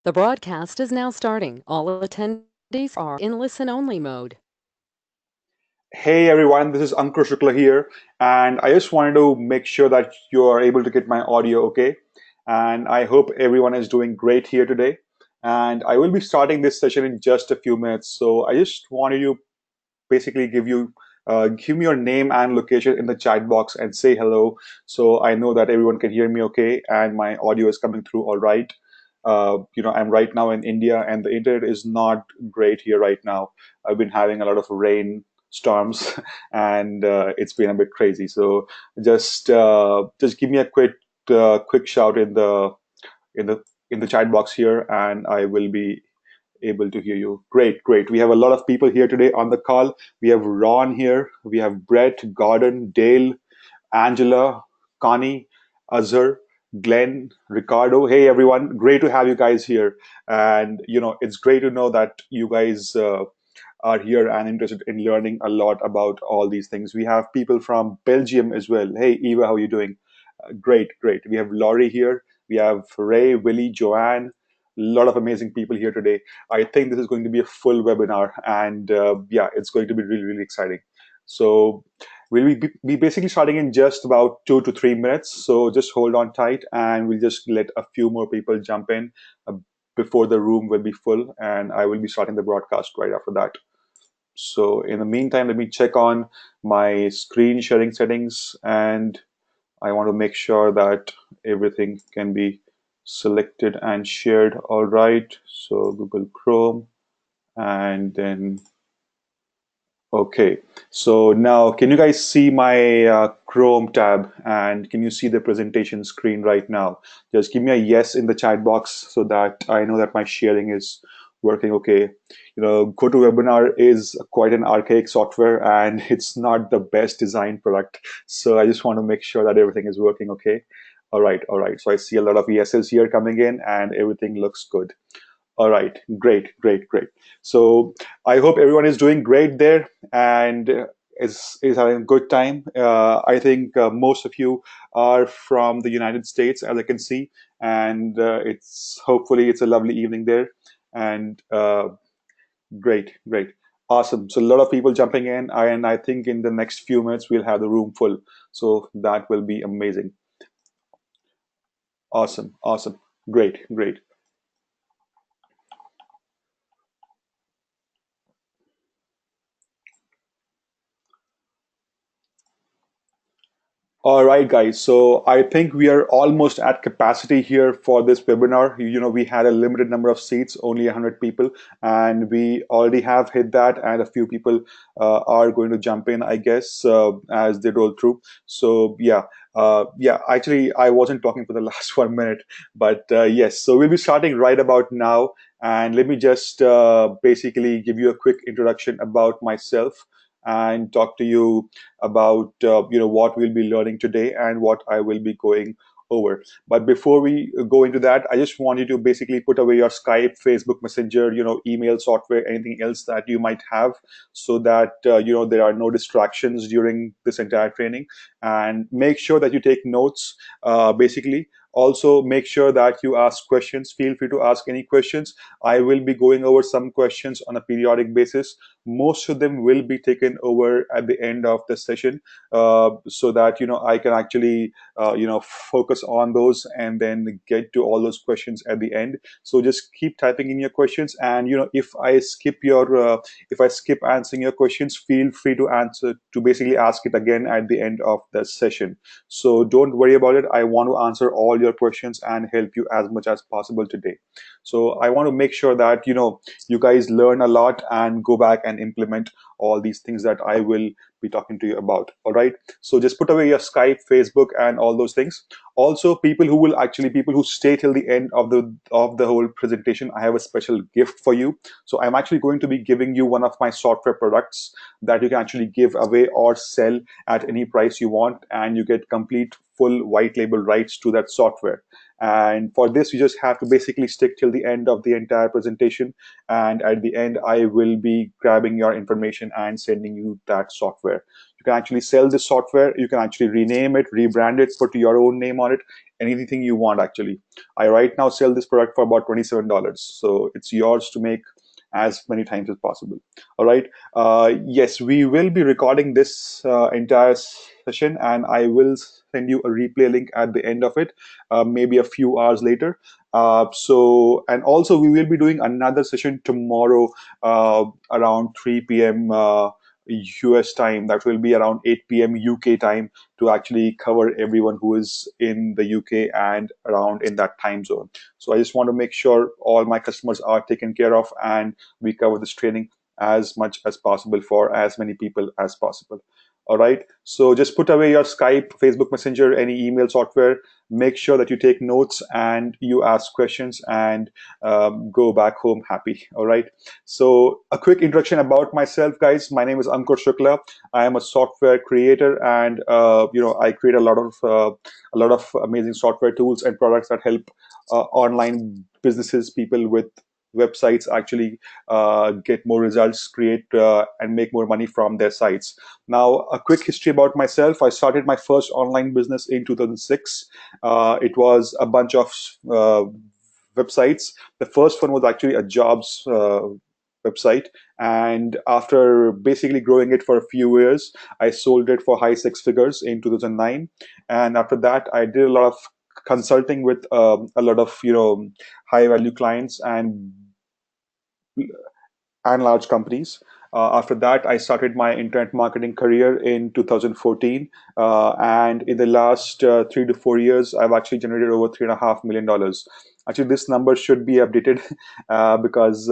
The broadcast is now starting. All attendees are in listen-only mode. Hey everyone, this is Ankur Shukla here, and I just wanted to make sure that you are able to get my audio okay. And I hope everyone is doing great here today. And I will be starting this session in just a few minutes. So I just wanted to basically give me your name and location in the chat box and say hello, so I know that everyone can hear me okay and my audio is coming through all right. I'm right now in India and the internet is not great here right now. I've been having a lot of rain storms and it's been a bit crazy. So just give me a quick shout in the in the chat box here, and I will be able to hear you. Great, great. We have a lot of people here today on the call. We have Ron here. We have Brett, Gordon, Dale, Angela, Connie, Azhar, Glenn, Ricardo. Hey, everyone. Great to have you guys here. And, it's great to know that you guys are here and interested in learning a lot about all these things. We have people from Belgium as well. Hey, Eva, how are you doing? Great, great. We have Laurie here. We have Ray, Willie, Joanne. A lot of amazing people here today. I think this is going to be a full webinar, and yeah, it's going to be really, really exciting. So we'll be basically starting in just about 2 to 3 minutes. So just hold on tight, and we'll just let a few more people jump in uh, before the room will be full, and I will be starting the broadcast right after that. So in the meantime, let me check on my screen sharing settings, and I want to make sure that everything can be selected and shared all right. So Google Chrome, and then okay. So now can you guys see my Chrome tab, and can you see the presentation screen right now? Just give me a yes in the chat box so that I know that my sharing is working okay. GoToWebinar is quite an archaic software and it's not the best designed product. So I just want to make sure that everything is working okay. All right, all right. So I see a lot of yeses here coming in and everything looks good. All right, great, great, great. So I hope everyone is doing great there and is having a good time. I think most of you are from the United States, as I can see, and it's hopefully it's a lovely evening there. And great, great, awesome. So a lot of people jumping in, and I think in the next few minutes we'll have the room full. So that will be amazing. Awesome, awesome, great, great. All right, guys. So I think we are almost at capacity here for this webinar. We had a limited number of seats, only 100 people, and we already have hit that, and a few people are going to jump in, I guess, as they roll through. So yeah. Yeah, actually, I wasn't talking for the last 1 minute, but yes, so we'll be starting right about now. And let me just basically give you a quick introduction about myself and talk to you about what we'll be learning today and what I will be going over. But before we go into that, I just want you to basically put away your Skype, Facebook Messenger, email software, anything else that you might have, so that there are no distractions during this entire training. And make sure that you take notes. Basically, also make sure that you ask questions. Feel free to ask any questions. I will be going over some questions on a periodic basis. Most of them will be taken over at the end of the session, so that I can actually focus on those and then get to all those questions at the end. So just keep typing in your questions, and if I skip answering your questions, feel free to basically ask it again at the end of the session. So don't worry about it. I want to answer all your questions and help you as much as possible today. So I want to make sure that you guys learn a lot and go back and implement all these things that I will be talking to you about. All right. So just put away your Skype, Facebook, and all those things. Also, people who stay till the end of the whole presentation, I have a special gift for you. So I'm actually going to be giving you one of my software products that you can actually give away or sell at any price you want, and you get complete full white label rights to that software. And for this, you just have to basically stick till the end of the entire presentation. And at the end, I will be grabbing your information and sending you that software. You can actually sell this software. You can actually rename it, rebrand it, put your own name on it, anything you want actually. I right now sell this product for about $27. So it's yours to make as many times as possible. All right. Yes, we will be recording this entire session, and I will send you a replay link at the end of it, maybe a few hours later. And also we will be doing another session tomorrow around 3 p.m. US time. That will be around 8 p.m. UK time, to actually cover everyone who is in the UK and around in that time zone. So I just want to make sure all my customers are taken care of, and we cover this training as much as possible for as many people as possible. All right. So just put away your Skype, Facebook Messenger, any email software. Make sure that you take notes and you ask questions, and go back home happy. All right. So a quick introduction about myself, guys. My name is Ankur Shukla. I am a software creator, and I create a lot of amazing software tools and products that help online businesses, people with websites, actually get more results, create and make more money from their sites. Now, a quick history about myself. I started my first online business in 2006. It was a bunch of websites. The first one was actually a jobs website. And after basically growing it for a few years, I sold it for high six figures in 2009. And after that, I did a lot of consulting with a lot of high value clients and large companies. After that, I started my internet marketing career in 2014. And in the last 3 to 4 years, I've actually generated over $3.5 million. Actually, this number should be updated because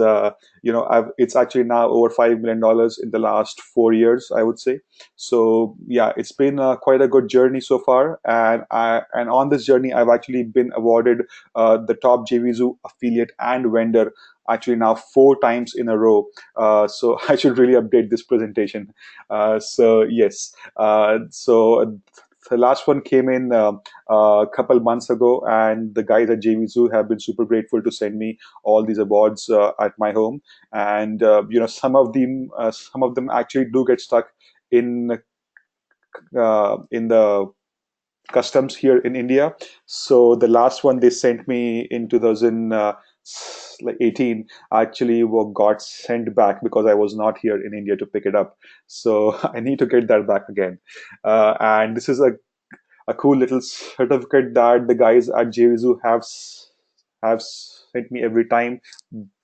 it's actually now over $5 million in the last 4 years, I would say. So yeah, it's been quite a good journey so far. And on this journey, I've actually been awarded the top JVZoo affiliate and vendor, actually now 4 times in a row. So I should really update this presentation. So yes, so the last one came in a couple months ago, and the guys at JVZoo have been super grateful to send me all these awards at my home. And some of them actually do get stuck in the customs here in India. So the last one they sent me in 2018 actually got sent back because I was not here in India to pick it up. So I need to get that back again. And this is a cool little certificate that the guys at JVZoo have sent me every time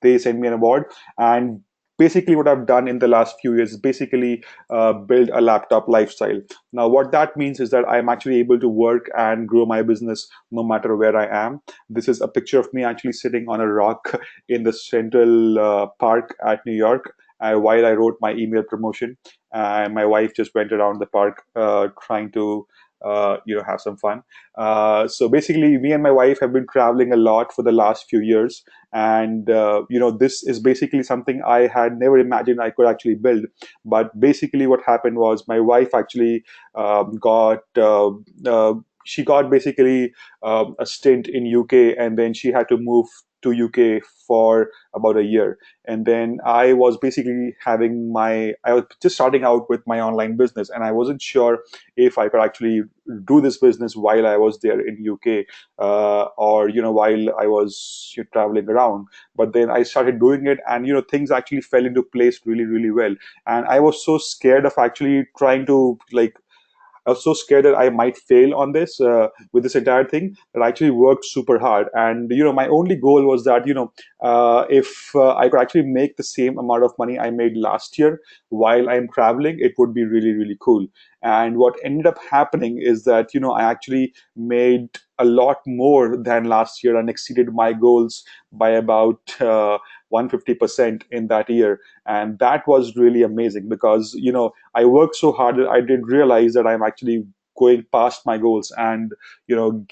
they send me an award. And basically what I've done in the last few years is basically build a laptop lifestyle. Now what that means is that I'm actually able to work and grow my business no matter where I am. This is a picture of me actually sitting on a rock in the Central Park at New York while I wrote my email promotion. My wife just went around the park trying to have some fun. So basically, me and my wife have been traveling a lot for the last few years, and this is basically something I had never imagined I could actually build. But basically what happened was my wife actually got she got basically a stint in UK, and then she had to move to UK for about a year. And then I was basically I was just starting out with my online business, and I wasn't sure if I could actually do this business while I was there in UK, or while I was traveling around. But then I started doing it, and things actually fell into place really, really well. And I was so scared of actually trying to I was so scared that I might fail on this with this entire thing, that I actually worked super hard. And my only goal was that if I could actually make the same amount of money I made last year while I'm traveling, it would be really, really cool. And what ended up happening is that I actually made a lot more than last year and exceeded my goals by about 150% in that year. And that was really amazing because I worked so hard that I didn't realize that I'm actually going past my goals and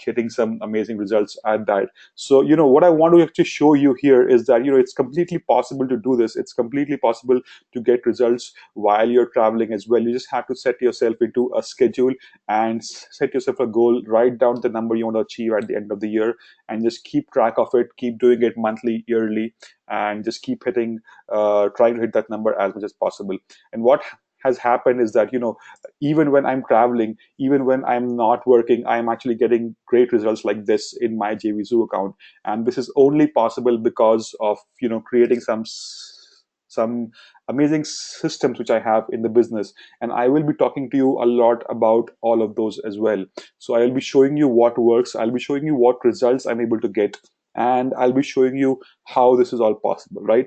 getting some amazing results at that. So what I want to actually show you here is that it's completely possible to do this. It's completely possible to get results while you're traveling as well. You just have to set yourself into a schedule and set yourself a goal. Write down the number you want to achieve at the end of the year, and just keep track of it. Keep doing it monthly, yearly, and just keep hitting, trying to hit that number as much as possible. And what has happened is that even when I'm traveling, even when I'm not working, I'm actually getting great results like this in my JVZoo account. And this is only possible because of creating some amazing systems which I have in the business. And I will be talking to you a lot about all of those as well. So I'll be showing you what works, I'll be showing you what results I'm able to get, and I'll be showing you how this is all possible, right?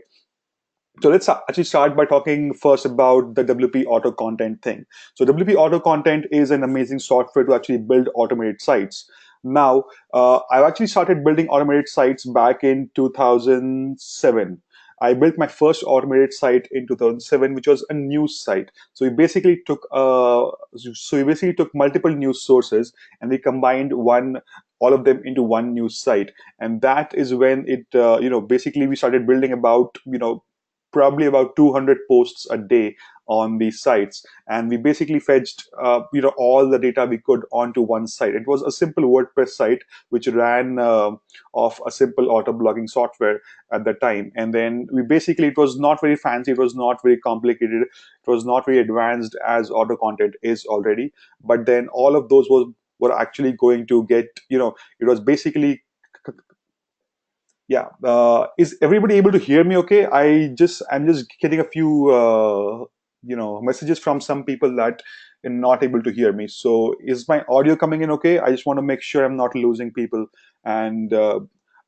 So let's actually start by talking first about the WP AutoContent thing. So WP AutoContent is an amazing software to actually build automated sites. Now, I've actually started building automated sites back in 2007. I built my first automated site in 2007, which was a news site. So we basically took multiple news sources, and we combined all of them into one news site. And that is when it basically we started building about probably about 200 posts a day on these sites, and we basically fetched all the data we could onto one site. It was a simple WordPress site which ran off a simple auto blogging software at the time. And then it was not very fancy, it was not very complicated, it was not very advanced as auto content is already. But then all of those were actually going to get, it was basically, yeah. Is everybody able to hear me okay? I'm just getting a few messages from some people that are not able to hear me. So is my audio coming in okay? I just want to make sure I'm not losing people. And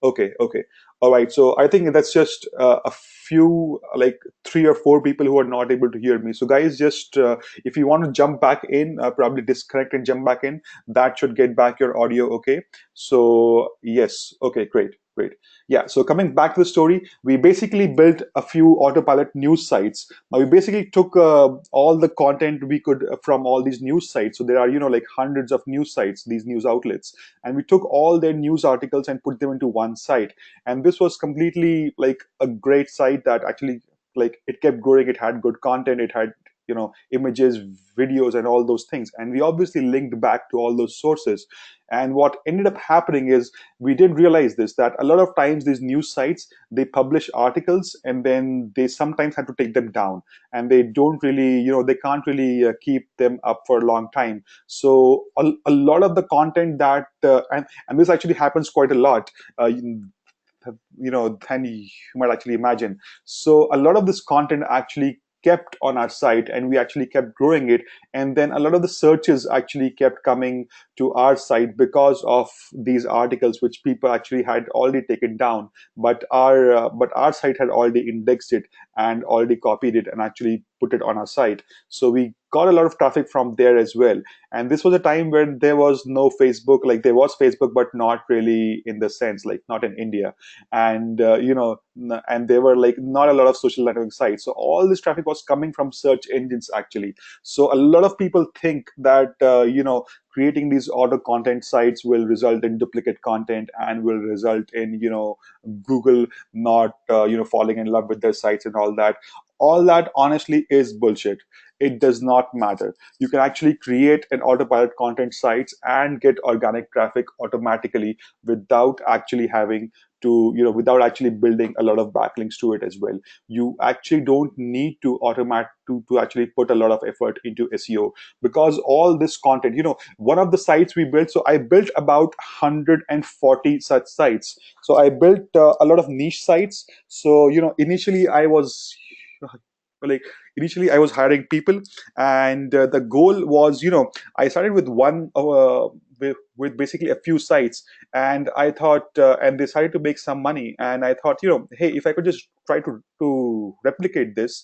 okay, okay. All right. So I think that's just a few, like 3 or 4 people who are not able to hear me. So guys, just if you want to jump back in, probably disconnect and jump back in. That should get back your audio okay. So yes. Okay, great. Great. Yeah, so coming back to the story, we basically built a few autopilot news sites. Now we basically took all the content we could from all these news sites. So there are, like hundreds of news sites, these news outlets, and we took all their news articles and put them into one site. And this was completely like a great site that actually, like, it kept growing. It had good content. It had images, videos, and all those things. And we obviously linked back to all those sources. And what ended up happening is we didn't realize this, that a lot of times these news sites, they publish articles and then they sometimes have to take them down, and they don't really, they can't really keep them up for a long time. So a lot of the content that and this actually happens quite a lot, than you might actually imagine. So a lot of this content actually kept on our site, and we actually kept growing it. And then a lot of the searches actually kept coming to our site because of these articles which people actually had already taken down, but our site had already indexed it and already copied it and actually put it on our site. So we got a lot of traffic from there as well. And this was a time when there was no Facebook. Like, there was Facebook, but not really in the sense, like, not in India. And and there were like not a lot of social networking sites. So all this traffic was coming from search engines actually. So a lot of people think that creating these auto content sites will result in duplicate content and will result in Google not falling in love with their sites and all that. All that honestly is bullshit. It does not matter. You can actually create an autopilot content sites and get organic traffic automatically without actually having to, without actually building a lot of backlinks to it as well. You actually don't need to automate to actually put a lot of effort into SEO, because all this content, one of the sites we built, so I built about 140 such sites. So I built a lot of niche sites. So like initially I was hiring people, and the goal was, I started with with basically a few sites. And I thought, and decided to make some money. And I thought, hey, if I could just try to replicate this,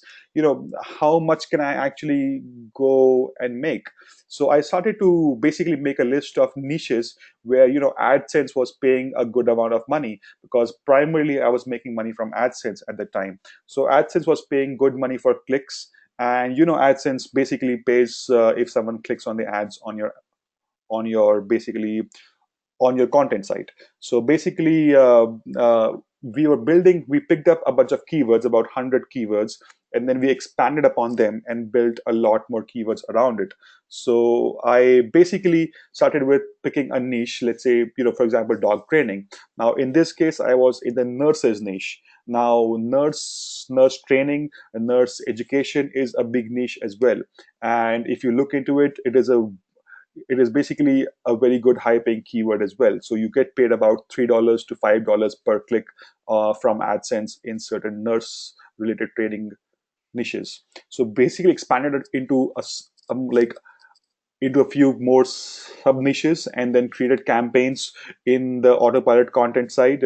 how much can I actually go and make? So I started to basically make a list of niches where AdSense was paying a good amount of money, because primarily I was making money from AdSense at the time. So AdSense was paying good money for clicks. And AdSense basically pays if someone clicks on the ads on your on your basically on your content site. So basically, we picked up a bunch of keywords, about 100 keywords, and then we expanded upon them and built a lot more keywords around it. So I basically started with picking a niche, let's say, for example, dog training. Now, in this case, I was in the nurses niche. Now, nurse training, nurse education is a big niche as well. And if you look into it, it is basically a very good high paying keyword as well. So you get paid about $3 to $5 per click from AdSense in certain nurse related training niches. So basically expanded it into like into a few more sub niches, and then created campaigns in the autopilot content side,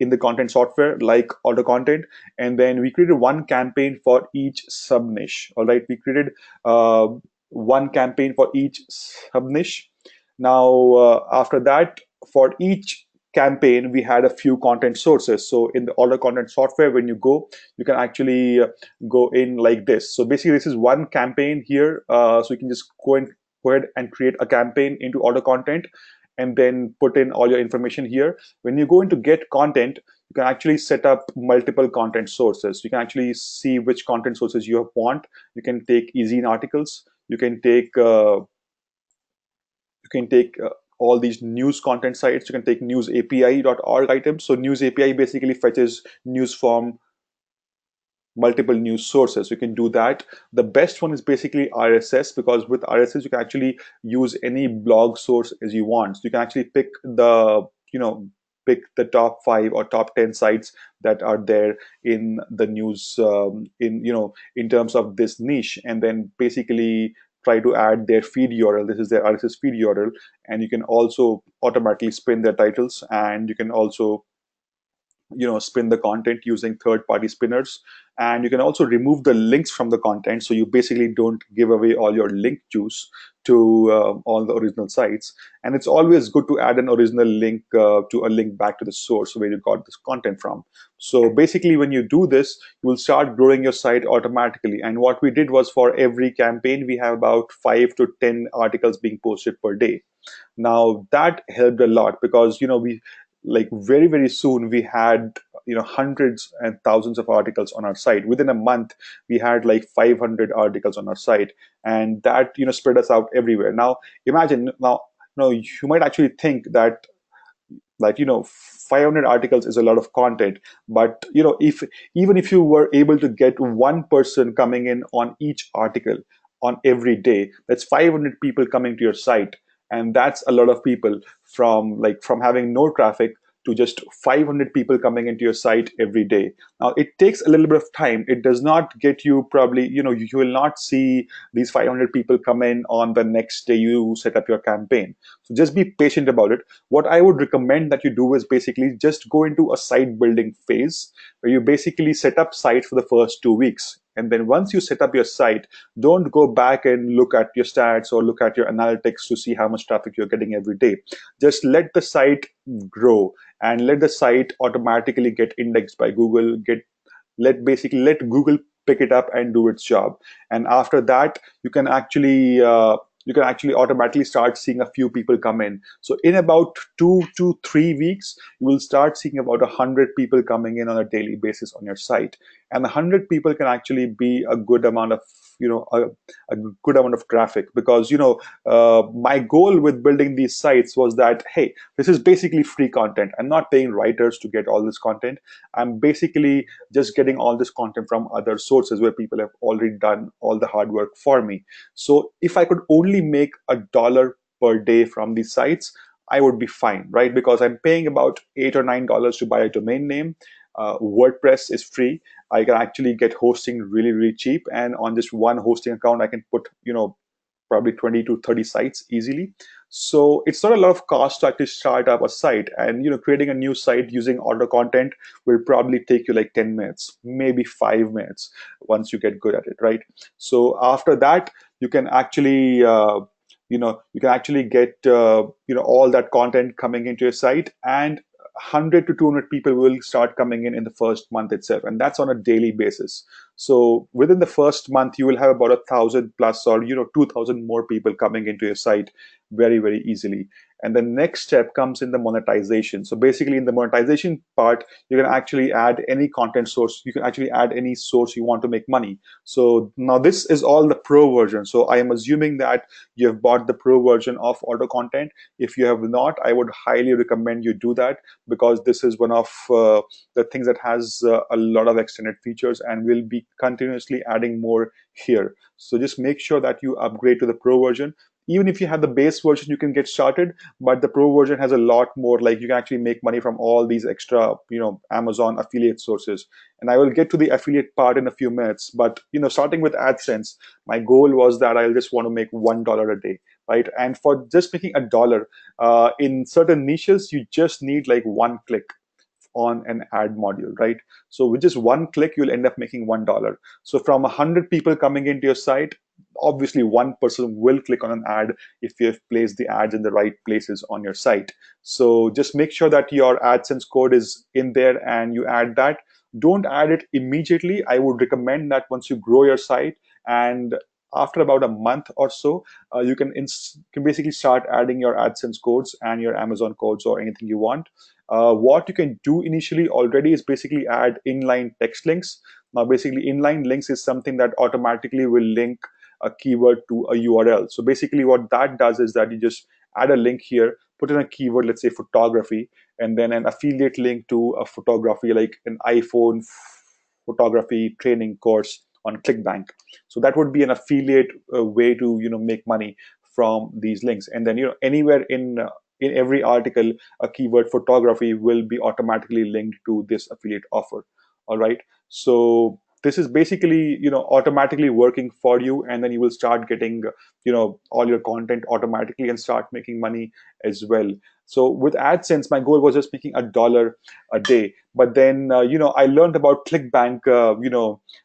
in the content software like AutoContent. And then we created one campaign for each sub niche. All right, we created one campaign for each sub niche. Now, after that, for each campaign, we had a few content sources. So in the AutoContent software, when you go, you can actually go in like this. So basically, this is one campaign here. So you can just go ahead and create a campaign into AutoContent, and then put in all your information here. When you go into get content, you can actually set up multiple content sources. You can actually see which content sources you want. You can take easy articles. You can take all these news content sites. You can take newsapi.org items. So news API basically fetches news from multiple news sources. You can do that. The best one is basically RSS, because with RSS you can actually use any blog source as you want. So you can actually pick the top 5 or top 10 sites that are there in the news, in terms of this niche, and then basically try to add their feed URL. This is their RSS feed URL, and you can also automatically spin their titles, and you can also spin the content using third-party spinners. And you can also remove the links from the content, so you basically don't give away all your link juice to all the original sites. And it's always good to add an original link to a link back to the source where you got this content from. So basically, when you do this, you will start growing your site automatically. And what we did was, for every campaign, we have about 5 to 10 articles being posted per day. Now that helped a lot, because we, like, very very soon we had hundreds and thousands of articles on our site. Within a month we had like 500 articles on our site, and that spread us out everywhere. Now imagine, now you might actually think that, like, 500 articles is a lot of content, but if even if you were able to get one person coming in on each article on every day, that's 500 people coming to your site. And that's a lot of people, from having no traffic to just 500 people coming into your site every day. Now it takes a little bit of time. It does not get you, probably, you will not see these 500 people come in on the next day you set up your campaign. So just be patient about it. What I would recommend that you do is basically just go into a site building phase, where you basically set up site for the first 2 weeks. And then once you set up your site, don't go back and look at your stats or look at your analytics to see how much traffic you're getting every day. Just let the site grow, and let the site automatically get indexed by Google. Let Google pick it up and do its job. And after that, you can actually automatically start seeing a few people come in. So in about 2 to 3 weeks, you will start seeing about 100 people coming in on a daily basis on your site. And 100 people can actually be a good amount of a good amount of traffic, because my goal with building these sites was that, hey, this is basically free content. I'm not paying writers to get all this content. I'm basically just getting all this content from other sources where people have already done all the hard work for me. So if I could only make $1 per day from these sites, I would be fine, right? Because I'm paying about $8 or $9 to buy a domain name. WordPress is free. I can actually get hosting really, really cheap. And on just one hosting account, I can put, probably 20 to 30 sites easily. So it's not a lot of cost to actually start up a site. And creating a new site using AutoContent will probably take you like 10 minutes, maybe 5 minutes, once you get good at it, right? So after that, you can actually get all that content coming into your site, and 100 to 200 people will start coming in the first month itself, and that's on a daily basis. So within the first month, you will have about 1,000 plus, or 2,000 more people coming into your site very, very easily. And the next step comes in the monetization. So basically in the monetization part, you can actually add any content source. You can actually add any source you want to make money. So now this is all the pro version. So I am assuming that you have bought the pro version of AutoContent. If you have not, I would highly recommend you do that, because this is one of the things that has a lot of extended features, and will be continuously adding more here. So just make sure that you upgrade to the pro version. Even if you have the base version, you can get started, but the pro version has a lot more, like you can actually make money from all these extra, Amazon affiliate sources. And I will get to the affiliate part in a few minutes, but starting with AdSense, my goal was that I'll just want to make $1 a day, right? And for just making a dollar, in certain niches, you just need like one click on an ad module, right? So with just one click, you'll end up making $1. So from 100 people coming into your site, obviously one person will click on an ad if you have placed the ads in the right places on your site. So just make sure that your AdSense code is in there and you add that. Don't add it immediately. I would recommend that once you grow your site, and after about a month or so, you can basically start adding your AdSense codes and your Amazon codes or anything you want. What you can do initially already is basically add inline text links. Now, basically, inline links is something that automatically will link a keyword to a URL. So basically, what that does is that you just add a link here, put in a keyword, let's say photography, and then an affiliate link to a photography, like an iPhone photography training course on ClickBank. So that would be an affiliate way to make money from these links. And then anywhere in every article, a keyword photography will be automatically linked to this affiliate offer. All right. So this is basically automatically working for you, and then you will start getting all your content automatically and start making money as well. So with AdSense, my goal was just making $1 a day. But then I learned about ClickBank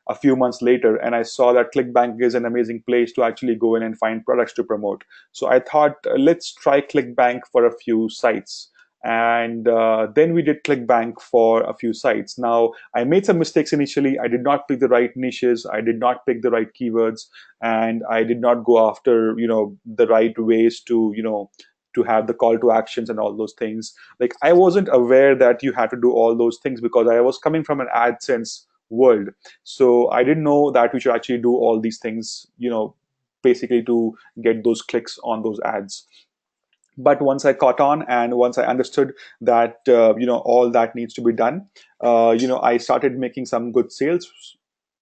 a few months later, and I saw that ClickBank is an amazing place to actually go in and find products to promote. So I thought, let's try ClickBank for a few sites. And then we did ClickBank for a few sites. Now, I made some mistakes initially. I did not pick the right niches. I did not pick the right keywords, and I did not go after the right ways to have the call to actions and all those things. Like, I wasn't aware that you had to do all those things, because I was coming from an AdSense world. So I didn't know that we should actually do all these things, basically to get those clicks on those ads. But once I caught on, and once I understood that all that needs to be done, I started making some good sales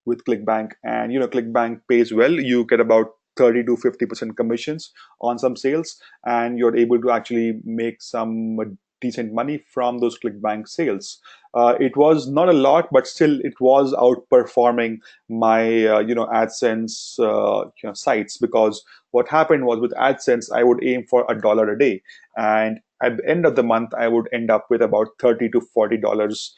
with ClickBank. And ClickBank pays well. You get about 30 to 50% commissions on some sales, and you're able to actually make some decent money from those ClickBank sales. It was not a lot, but still it was outperforming my AdSense sites, because what happened was, with AdSense, I would aim for $1 a day, and at the end of the month, I would end up with about $30 to $40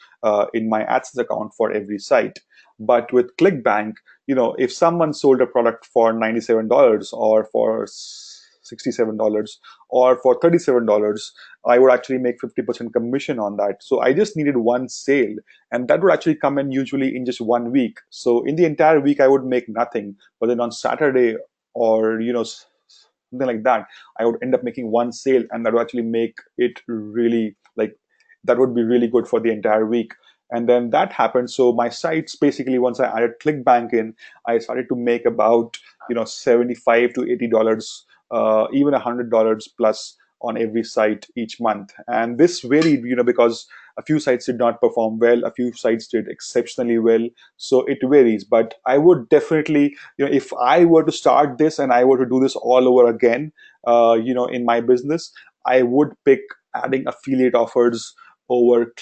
in my AdSense account for every site. But with ClickBank, if someone sold a product for $97 or for $67 or for $37, I would actually make 50% commission on that. So I just needed one sale, and that would actually come in usually in just 1 week. So in the entire week, I would make nothing. But then on Saturday, or something like that, I would end up making one sale, and that would actually make it really, like, that would be really good for the entire week. And then that happened. So my sites, basically, once I added ClickBank in, I started to make about 75 to $80, even $100 plus on every site each month. And this varied, because a few sites did not perform well, a few sites did exceptionally well. So it varies. But I would definitely, if I were to start this and I were to do this all over again, in my business, I would pick adding affiliate offers over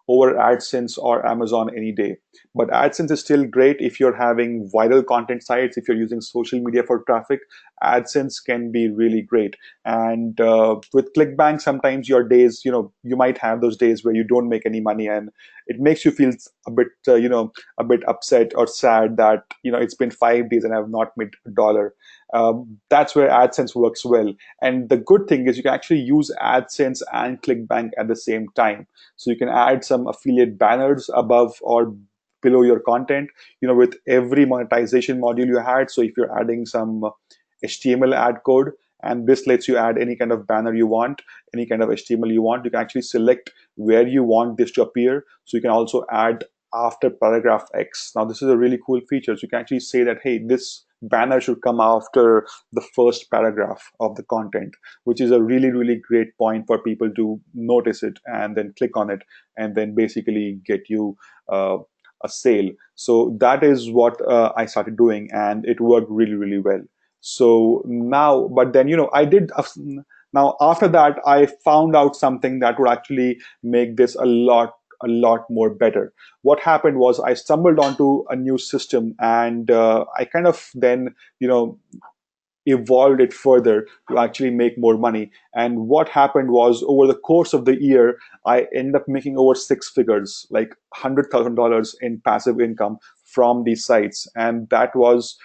over AdSense or Amazon any day. But AdSense is still great if you're having viral content sites, if you're using social media for traffic. AdSense can be really great. And with ClickBank, sometimes your days, you might have those days where you don't make any money, and it makes you feel a bit, a bit upset or sad that it's been 5 days and I've not made $1. That's where AdSense works well. And the good thing is you can actually use AdSense and ClickBank at the same time. So you can add some affiliate banners above or below your content, with every monetization module you had. So if you're adding some HTML ad code and this lets you add any kind of banner you want, any kind of HTML you want. You can actually select where you want this to appear. So you can also add after paragraph X. Now this is a really cool feature. So you can actually say that, hey, this banner should come after the first paragraph of the content, which is a really, really great point for people to notice it and then click on it and then basically get you uh, a sale. So that is what I started doing, and it worked really, really well. So now, but then, I did. Now after that, I found out something that would actually make this a lot more better. What happened was I stumbled onto a new system, and I kind of then, evolved it further to actually make more money. And what happened was, over the course of the year, I ended up making over six figures, like $100,000 in passive income from these sites. And that was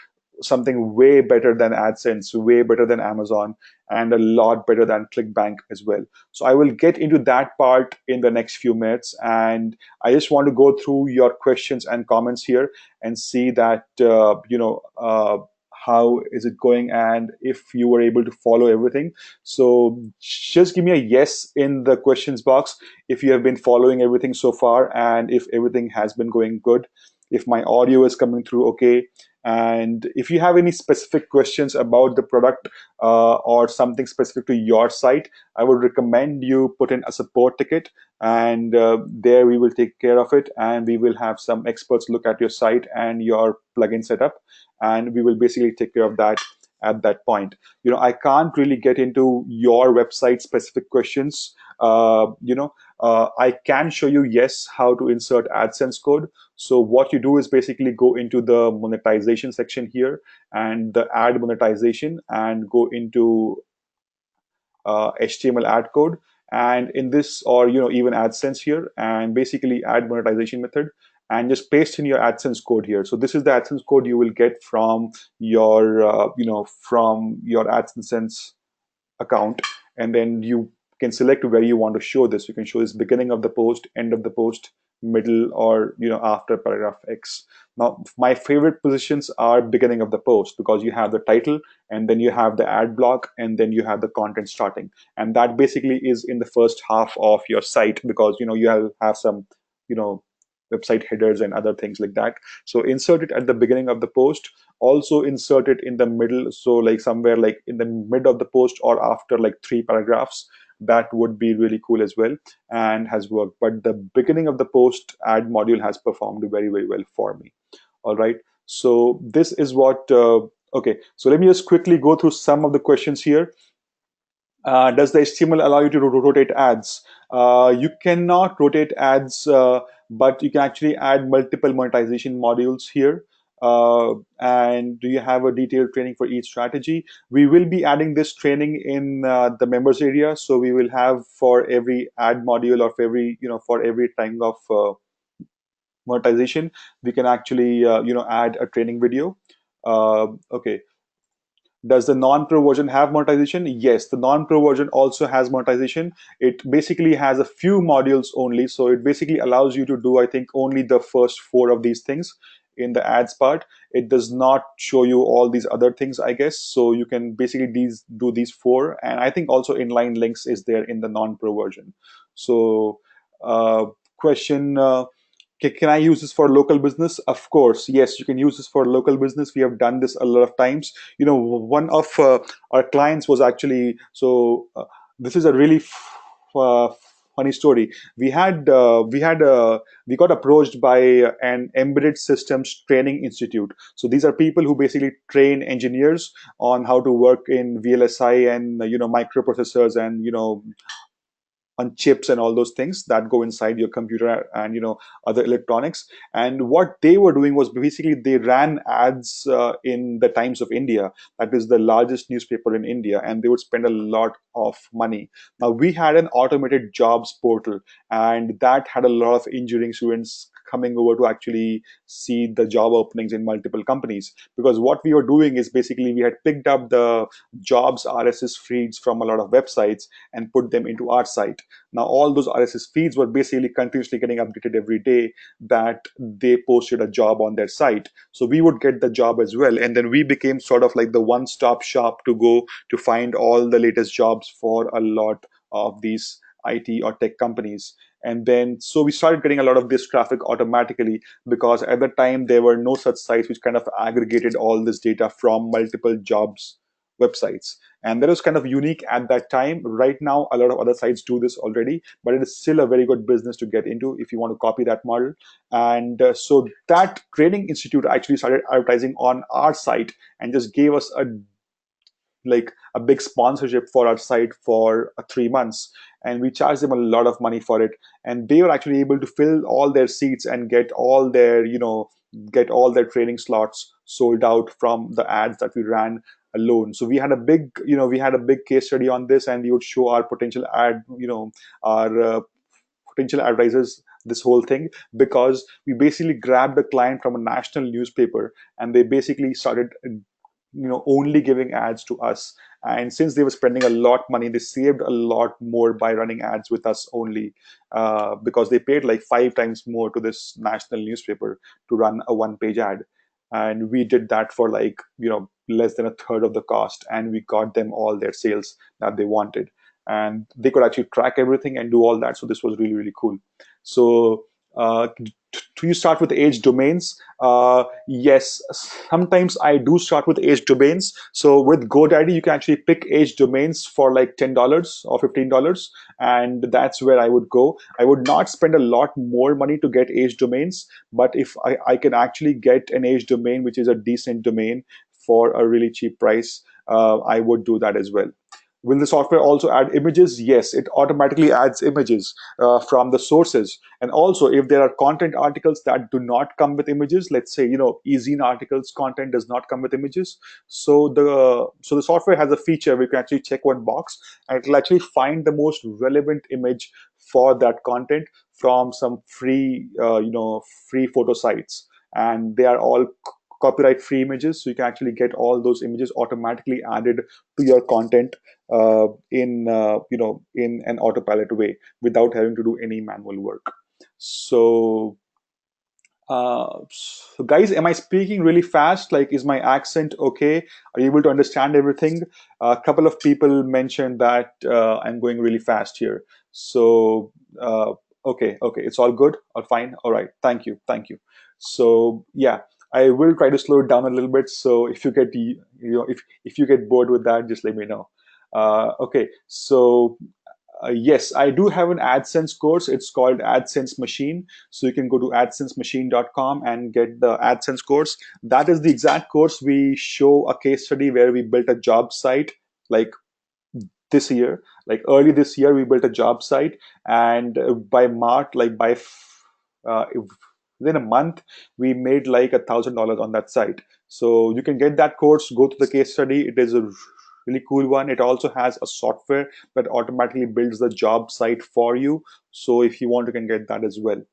something way better than AdSense, way better than Amazon, and a lot better than ClickBank as well. So I will get into that part in the next few minutes. And I just want to go through your questions and comments here and see that, how is it going and if you were able to follow everything. So just give me a yes in the questions box if you have been following everything so far and if everything has been going good, if my audio is coming through okay. And if you have any specific questions about the product or something specific to your site, I would recommend you put in a support ticket, and there we will take care of it, and we will have some experts look at your site and your plugin setup, and we will basically take care of that at that point. I can't really get into your website specific questions. I can show you, yes, how to insert AdSense code. So what you do is basically go into the monetization section here and the ad monetization, and go into HTML ad code, and in this, or even AdSense here, and basically add monetization method, and just paste in your AdSense code here. So this is the AdSense code you will get from your AdSense account, and then you can select where you want to show this. You can show this beginning of the post, end of the post, middle, or after paragraph X. Now my favorite positions are beginning of the post, because you have the title, and then you have the ad block, and then you have the content starting, and that basically is in the first half of your site, because you have some you know website headers and other things like that. So insert it at the beginning of the post, also insert it in the middle, so like somewhere like in the mid of the post or after like three paragraphs. That would be really cool as well, and has worked. But the beginning of the post ad module has performed very, very well for me. All right, so this is what okay, so let me just quickly go through some of the questions here. Does the HTML allow you to rotate ads? You cannot rotate ads, but you can actually add multiple monetization modules here. And do you have a detailed training for each strategy? We will be adding this training in the members area. So we will have, for every ad module, or for every kind of monetization, we can actually add a training video. Okay, does the non-pro version have monetization? Yes, the non-pro version also has monetization. It basically has a few modules only. So it basically allows you to do, I think, only the first four of these things in the ads part. It does not show you all these other things, I guess. So you can basically do these four. And I think also inline links is there in the non-pro version. So uh, question, can I use this for local business? Of course, yes, you can use this for local business. We have done this a lot of times. One of our clients was actually, this is a really uh, funny story. We got approached by an embedded systems training institute. So these are people who basically train engineers on how to work in VLSI and microprocessors, and on chips and all those things that go inside your computer, and other electronics. And what they were doing was basically they ran ads in the Times of India, that is the largest newspaper in India, and they would spend a lot of money. Now we had an automated jobs portal, and that had a lot of engineering students coming over to actually see the job openings in multiple companies. Because what we were doing is basically we had picked up the jobs RSS feeds from a lot of websites and put them into our site. Now all those RSS feeds were basically continuously getting updated every day that they posted a job on their site. So we would get the job as well, and then we became sort of like the one-stop shop to go to find all the latest jobs for a lot of these IT or tech companies. And then so we started getting a lot of this traffic automatically, because at the time there were no such sites which kind of aggregated all this data from multiple jobs websites. And that was kind of unique at that time. Right now a lot of other sites do this already, but it is still a very good business to get into if you want to copy that model. And so that training institute actually started advertising on our site and just gave us a big sponsorship for our site for 3 months, and we charged them a lot of money for it, and they were actually able to fill all their seats and get all their training slots sold out from the ads that we ran alone. So we had a big case study on this, and we would show our our potential advertisers this whole thing, because we basically grabbed a client from a national newspaper and they basically started only giving ads to us. And since they were spending a lot money, they saved a lot more by running ads with us only, because they paid like 5 times more to this national newspaper to run a one-page ad. And we did that for less than a third of the cost, and we got them all their sales that they wanted, and they could actually track everything and do all that. So this was really, really cool. So do you start with age domains? Yes, sometimes I do start with age domains. So with GoDaddy, you can actually pick age domains for like $10 or $15, and that's where I would go. I would not spend a lot more money to get age domains, but if I can actually get an age domain, which is a decent domain for a really cheap price, I would do that as well. Will the software also add images? Yes, it automatically adds images from the sources. And also, if there are content articles that do not come with images, let's say, e-zine articles content does not come with images. So the software has a feature where you can actually check one box, and it will actually find the most relevant image for that content from some free photo sites. And they are all copyright free images, so you can actually get all those images automatically added to your content in an autopilot way without having to do any manual work. So so guys, am I speaking really fast? Like, is my accent okay? Are you able to understand everything? A couple of people mentioned that I'm going really fast here. So okay, it's all good, all fine, all right. Thank you. So yeah, I will try to slow it down a little bit. So if you get if you get bored with that, just let me know. Okay, so yes, I do have an AdSense course. It's called AdSense Machine. So you can go to adsensemachine.com and get the AdSense course. That is the exact course we show a case study where we built a job site like this year. Like early this year, we built a job site, and by March, within a month, we made like $1,000 on that site. So you can get that course, go to the case study. It is a really cool one. It also has a software that automatically builds the job site for you. So if you want, you can get that as well.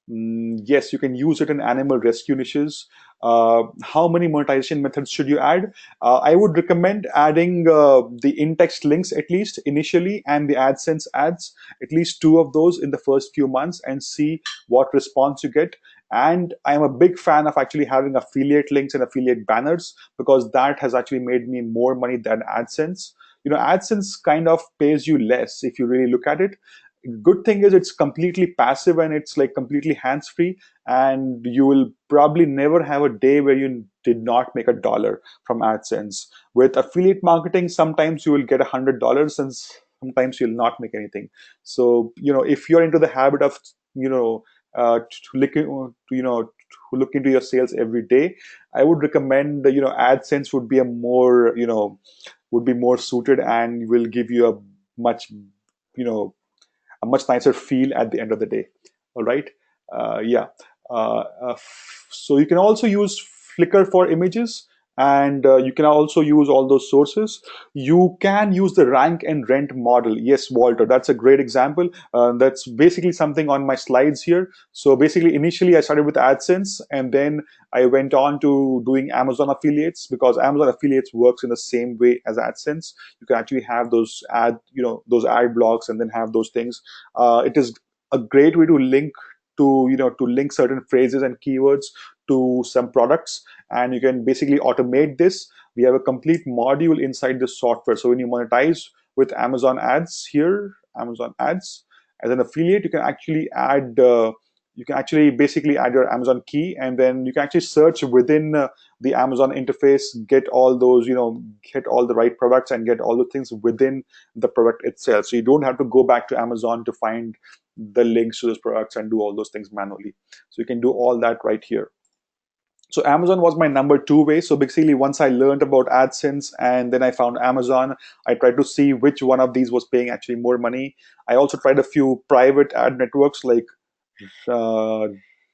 Yes, you can use it in animal rescue niches. How many monetization methods should you add? I would recommend adding the in-text links at least initially, and the AdSense ads, at least 2 of those in the first few months, and see what response you get. And I'm a big fan of actually having affiliate links and affiliate banners, because that has actually made me more money than AdSense. AdSense kind of pays you less if you really look at it. Good thing is it's completely passive and it's like completely hands-free, and you will probably never have a day where you did not make $1 from AdSense. With affiliate marketing, sometimes you will get $100 and sometimes you'll not make anything. So if you're into the habit of to look into your sales every day, I would recommend AdSense would be would be more suited and will give you a much you know a much nicer feel at the end of the day. All right. Yeah. So you can also use Flickr for images. and you can also use all those sources. You can use the rank and rent model. Yes, Walter, that's a great example. That's basically something on my slides here. So basically, initially I started with AdSense, and then I went on to doing Amazon affiliates, because Amazon affiliates works in the same way as AdSense. You can actually have those those ad blocks, and then have those things. It is a great way to link to link certain phrases and keywords to some products, and you can basically automate this. We have a complete module inside the software. So when you monetize with Amazon ads here, Amazon ads, as an affiliate, you can actually add you can actually basically add your Amazon key, and then you can actually search within the Amazon interface, get all those, get all the right products and get all the things within the product itself. So you don't have to go back to Amazon to find the links to those products and do all those things manually. So you can do all that right here. So Amazon was my number two way. So basically, once I learned about AdSense and then I found Amazon, I tried to see which one of these was paying actually more money. I also tried a few private ad networks like uh,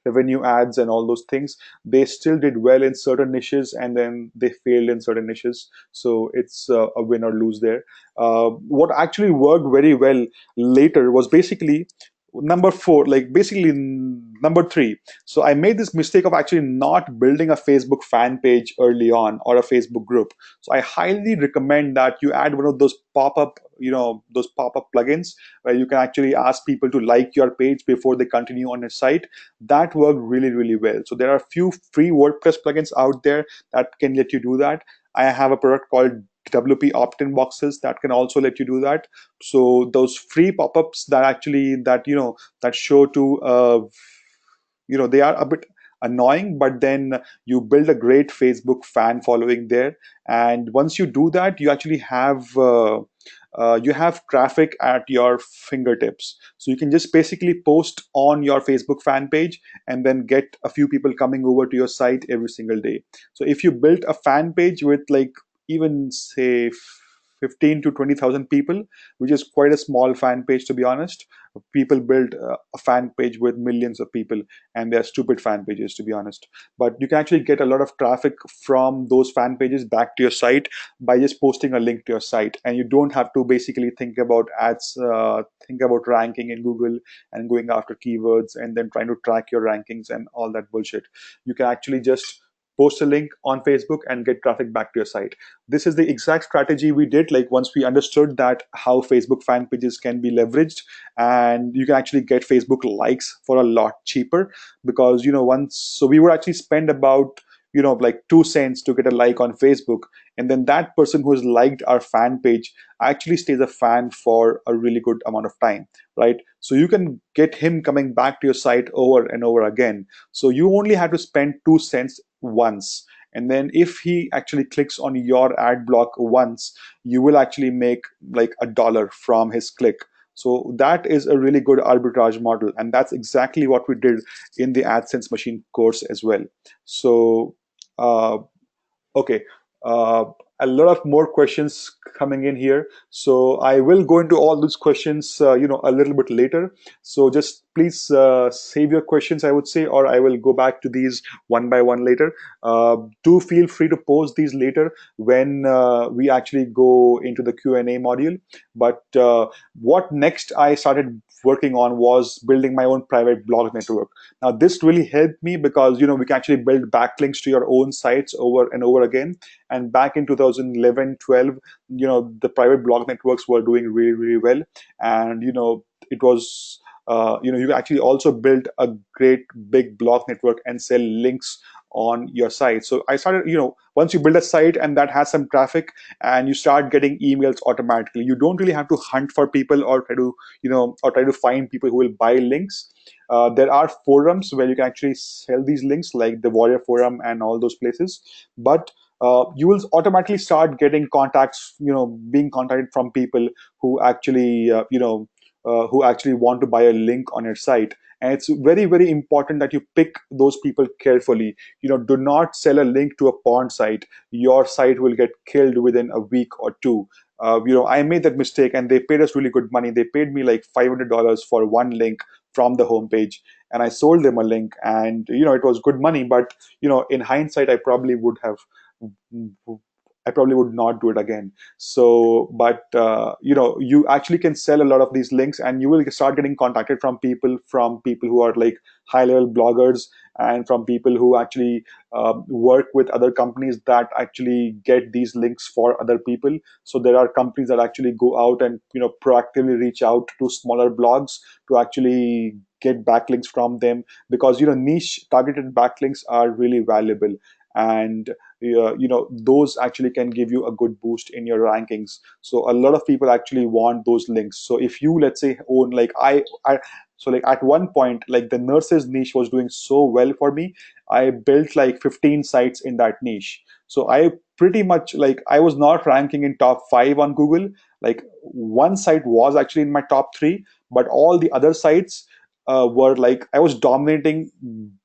revenue ads and all those things. They still did well in certain niches, and then they failed in certain niches. So it's a win or lose there. What actually worked very well later was basically number four, like basically number three. So I made this mistake of actually not building a Facebook fan page early on, or a Facebook group. So I highly recommend that you add one of those pop-up, those pop-up plugins where you can actually ask people to like your page before they continue on your site. That worked really, really well. So there are a few free WordPress plugins out there that can let you do that. I have a product called WP opt-in boxes that can also let you do that. So those free pop-ups that actually that show to they are a bit annoying, but then you build a great Facebook fan following there. And once you do that, you have traffic at your fingertips. So you can just basically post on your Facebook fan page and then get a few people coming over to your site every single day. So if you built a fan page with like even say 15 to 20,000 people, which is quite a small fan page, to be honest. People build a fan page with millions of people, and they're stupid fan pages, to be honest. But you can actually get a lot of traffic from those fan pages back to your site by just posting a link to your site, and you don't have to basically think about ads, think about ranking in Google and going after keywords and then trying to track your rankings and all that bullshit. You can actually just post a link on Facebook and get traffic back to your site. This is the exact strategy we did. Like once we understood that how Facebook fan pages can be leveraged, and you can actually get Facebook likes for a lot cheaper, because once, so we would actually spend about like 2 cents to get a like on Facebook, and then that person who has liked our fan page actually stays a fan for a really good amount of time, right? So you can get him coming back to your site over and over again. So you only have to spend 2 cents once, and then if he actually clicks on your ad block once, you will actually make like $1 from his click. So that is a really good arbitrage model, and that's exactly what we did in the AdSense machine course as well. So uh, okay. Uh, a lot of more questions coming in here. So I will go into all these questions, a little bit later. So just please save your questions, I would say, or I will go back to these one by one later. Do feel free to post these later when we actually go into the Q&A module. But what next I started working on was building my own private blog network. Now, this really helped me because, we can actually build backlinks to your own sites over and over again. And back in 2011, 12, the private blog networks were doing really, really well. And, it was, you can actually also build a great big blog network and sell links on your site. So I started, once you build a site and that has some traffic and you start getting emails automatically, you don't really have to hunt for people or try to find people who will buy links. There are forums where you can actually sell these links, like the Warrior Forum and all those places. But you will automatically start getting contacts, being contacted from people who actually, who actually want to buy a link on your site. And it's very, very important that you pick those people carefully. Do not sell a link to a porn site. Your site will get killed within a week or two. I made that mistake, and they paid us really good money. They paid me like $500 for one link from the homepage, and I sold them a link, and it was good money. But in hindsight, I probably would have I probably would not do it again. So, but you actually can sell a lot of these links, and you will start getting contacted from people who are like high level bloggers, and from people who actually work with other companies that actually get these links for other people. So there are companies that actually go out and proactively reach out to smaller blogs to actually get backlinks from them, because niche targeted backlinks are really valuable, and those actually can give you a good boost in your rankings. So a lot of people actually want those links. So if you, let's say, own like I so like at one point, like the nurses niche was doing so well for me, I built like 15 sites in that niche. So I pretty much, like, I was not ranking in top 5 on Google. Like, one site was actually in my top 3, but all the other sites were like, I was dominating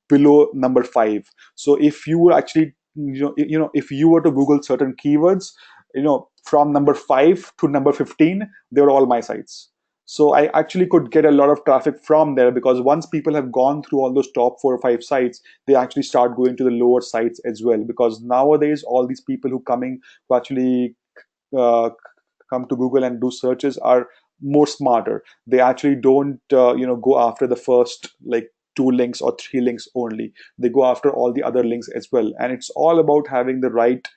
below number 5. So if you were actually, if you were to Google certain keywords, from number 5 to number 15, they were all my sites. So I actually could get a lot of traffic from there, because once people have gone through all those top 4 or 5 sites, they actually start going to the lower sites as well. Because nowadays, all these people who actually uh, come to Google and do searches are more smarter. They actually don't go after the first like 2 links or 3 links only. They go after all the other links as well. And it's all about having the right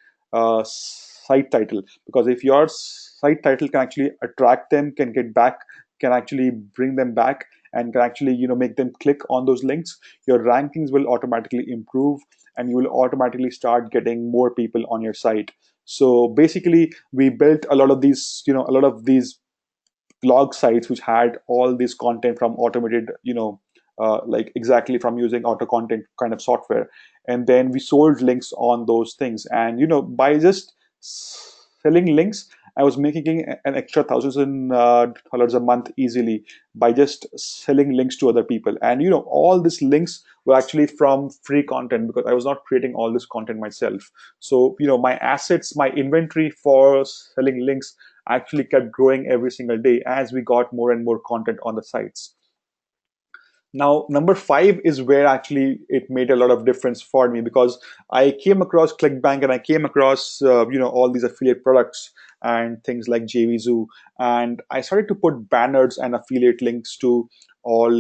site title, because if your site title can actually attract them, can get back, can actually bring them back, and can actually make them click on those links, your rankings will automatically improve, and you will automatically start getting more people on your site. So basically, we built a lot of these blog sites which had all this content from automated, like exactly from using AutoContent kind of software. And then we sold links on those things. And, by just selling links, I was making an extra $1,000 a month easily by just selling links to other people. And, all these links were actually from free content, because I was not creating all this content myself. So, my assets, my inventory for selling links actually kept growing every single day as we got more and more content on the sites. Now, number 5 is where actually it made a lot of difference for me, because I came across ClickBank, and I came across all these affiliate products and things like JVZoo, and I started to put banners and affiliate links to all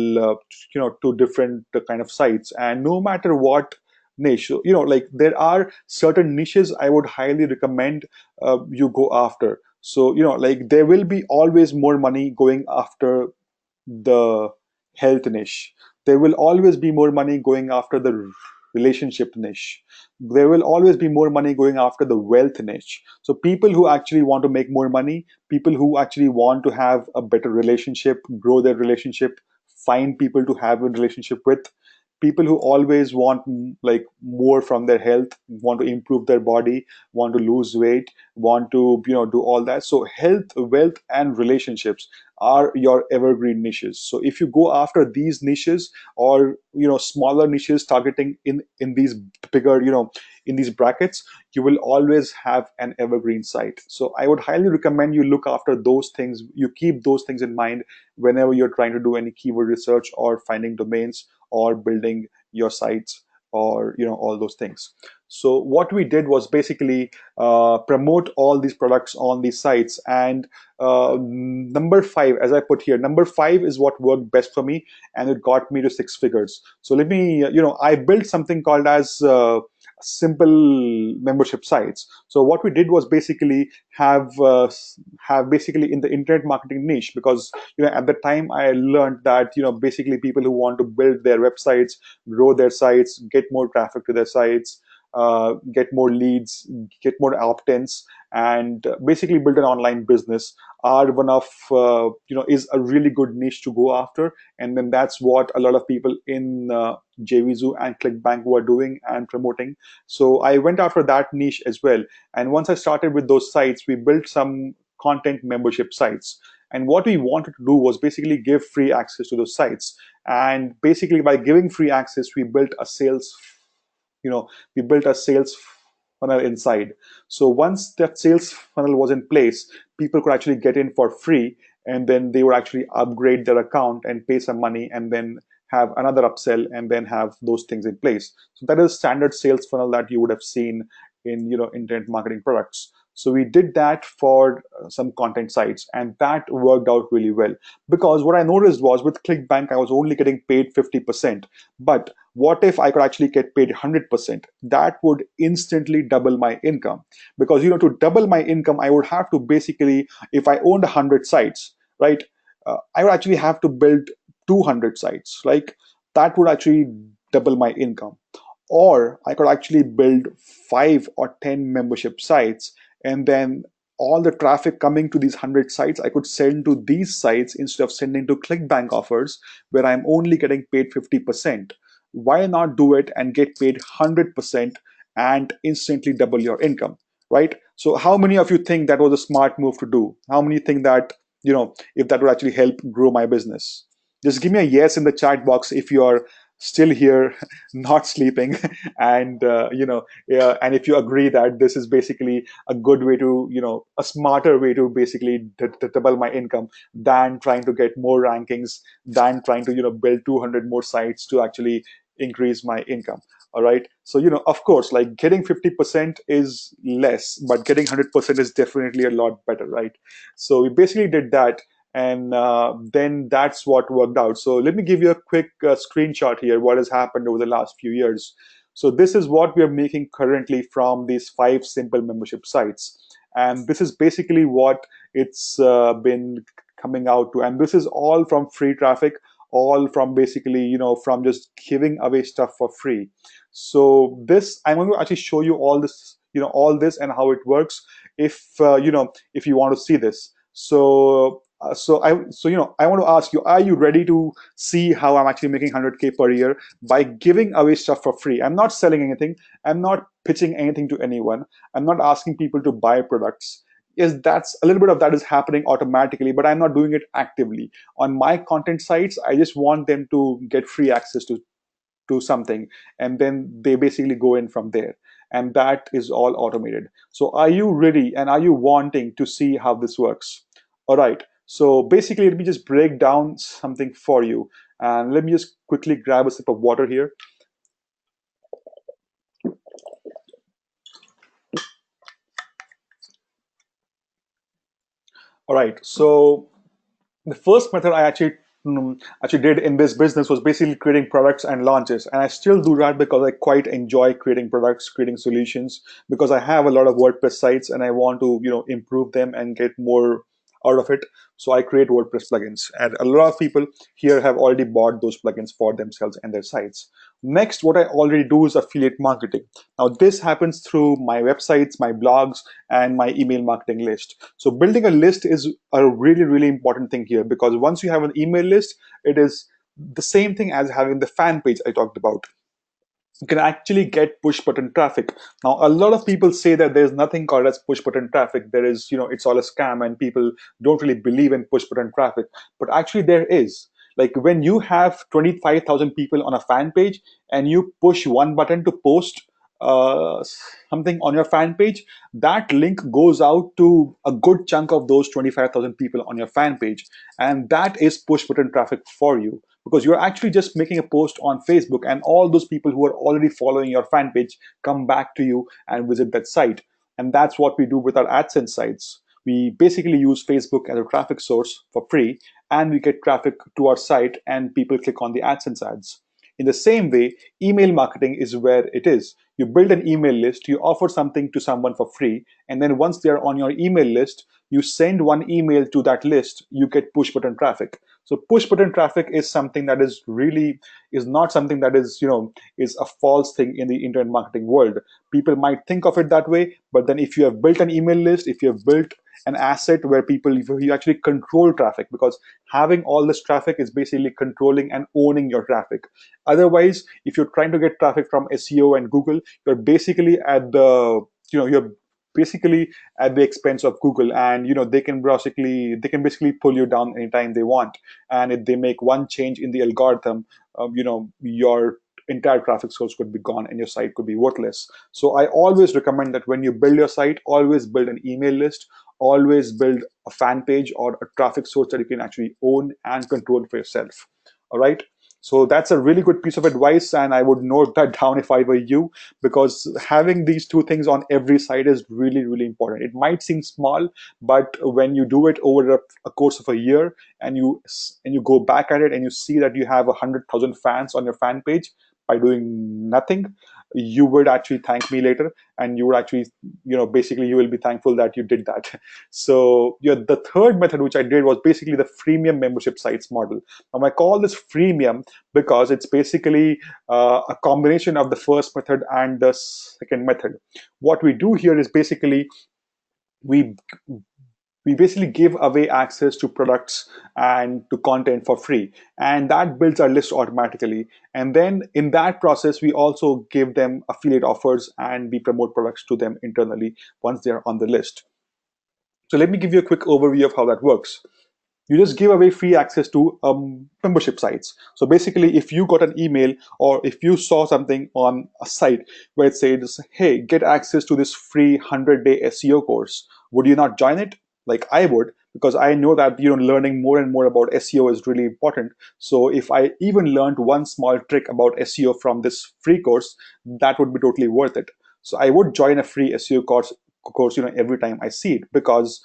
to different kind of sites. And no matter what niche, so, like, there are certain niches I would highly recommend you go after. So like, there will be always more money going after the health niche. There will always be more money going after the relationship niche. There will always be more money going after the wealth niche. So people who actually want to make more money, people who actually want to have a better relationship, grow their relationship, find people to have a relationship with, people who always want like more from their health, want to improve their body, want to lose weight, want to do all that. So health, wealth, and relationships are your evergreen niches. So if you go after these niches, or smaller niches targeting in these bigger, in these brackets, you will always have an evergreen site. So I would highly recommend you look after those things. You keep those things in mind whenever you're trying to do any keyword research, or finding domains, or building your sites, or all those things. So what we did was basically promote all these products on these sites. And number 5, as I put here, number 5 is what worked best for me, and it got me to 6 figures. So let me, I built something called as simple membership sites. So what we did was basically have basically in the internet marketing niche, because at the time I learned that basically people who want to build their websites, grow their sites, get more traffic to their sites, get more leads, get more opt-ins, and basically build an online business, are one of is a really good niche to go after. And then that's what a lot of people in JVZoo and ClickBank were doing and promoting. So I went after that niche as well. And once I started with those sites, we built some content membership sites. And what we wanted to do was basically give free access to those sites. And basically, by giving free access, we built a sales funnel inside. So once that sales funnel was in place, people could actually get in for free, and then they would actually upgrade their account and pay some money, and then have another upsell, and then have those things in place. So that is standard sales funnel that you would have seen in internet marketing products. So we did that for some content sites, and that worked out really well, because what I noticed was with ClickBank I was only getting paid 50%. But what if I could actually get paid 100%? That would instantly double my income, because to double my income I would have to basically, if I owned 100 sites, right, I would actually have to build 200 sites. Like, that would actually double my income. Or I could actually build 5 or 10 membership sites, and then all the traffic coming to these 100 sites I could send to these sites instead of sending to ClickBank offers where I'm only getting paid 50%. Why not do it and get paid 100% and instantly double your income, right? So how many of you think that was a smart move to do? How many think that, if that would actually help grow my business? Just give me a yes in the chat box if you are still here, not sleeping, and and if you agree that this is basically a good way to, a smarter way to basically double my income than trying to get more rankings, than trying to build 200 more sites to actually increase my income. All right. So of course, like, getting 50% is less, but getting 100% is definitely a lot better, right? So we basically did that, and then that's what worked out. So let me give you a quick screenshot here what has happened over the last few years. So this is what we are making currently from these 5 simple membership sites, and this is basically what it's been coming out to. And this is all from free traffic, all from basically, from just giving away stuff for free. So this, I'm going to actually show you all this, all this and how it works, if if you want to see this. So I want to ask you, are you ready to see how I'm actually making 100K per year by giving away stuff for free? I'm not selling anything. I'm not pitching anything to anyone. I'm not asking people to buy products. Yes, that's a little bit of that is happening automatically, but I'm not doing it actively. On my content sites, I just want them to get free access to something, and then they basically go in from there, and that is all automated. So are you ready, and are you wanting to see how this works? All right, so basically let me just break down something for you, and let me just quickly grab a sip of water here. All right, so the first method I actually did in this business was basically creating products and launches, and I still do that because I quite enjoy creating products, creating solutions, because I have a lot of WordPress sites and I want to improve them and get more out of it. So I create WordPress plugins, and a lot of people here have already bought those plugins for themselves and their sites. Next, what I already do is affiliate marketing. Now this happens through my websites, my blogs, and my email marketing list. So building a list is a really, really important thing here, because once you have an email list, it is the same thing as having the fan page I talked about. You can actually get push button traffic. Now, a lot of people say that there's nothing called as push button traffic. There is, it's all a scam, and people don't really believe in push button traffic. But actually, there is. Like, when you have 25,000 people on a fan page and you push one button to post uh, something on your fan page, that link goes out to a good chunk of those 25,000 people on your fan page. And that is push button traffic for you, because you're actually just making a post on Facebook, and all those people who are already following your fan page come back to you and visit that site. And that's what we do with our AdSense sites. We basically use Facebook as a traffic source for free, and we get traffic to our site, and people click on the AdSense ads. In the same way, email marketing is where it is. You build an email list, you offer something to someone for free, and then once they're on your email list, you send one email to that list, you get push button traffic. So push button traffic is something that is not something that is a false thing in the internet marketing world. People might think of it that way, but then if you have built an email list, if you have built an asset where you actually control traffic, because having all this traffic is basically controlling and owning your traffic. Otherwise, if you're trying to get traffic from SEO and Google, you're basically at the you're basically at the expense of Google, and they can basically pull you down anytime they want. And if they make one change in the algorithm, your entire traffic source could be gone and your site could be worthless. So I always recommend that when you build your site, always build an email list, always build a fan page or a traffic source that you can actually own and control for yourself. All right. So that's a really good piece of advice, and I would note that down if I were you, because having these two things on every site is really, really important. It might seem small, but when you do it over a course of a year, and you go back at it and you see that you have 100,000 fans on your fan page by doing nothing, you would actually thank me later, and you would actually, basically you will be thankful that you did that. So yeah, the third method which I did was basically the freemium membership sites model. Now I call this freemium because it's basically a combination of the first method and the second method. What we do here is basically we we basically give away access to products and to content for free, and that builds our list automatically. And then in that process we also give them affiliate offers, and we promote products to them internally once they're on the list. So let me give you a quick overview of how that works. You just give away free access to membership sites. So basically, if you got an email or if you saw something on a site where it says, hey, get access to this free 100-day SEO course, would you not join it? Like I would, because I know that learning more and more about SEO is really important. So if I even learned one small trick about SEO from this free course, that would be totally worth it. So I would join a free SEO course, every time I see it, because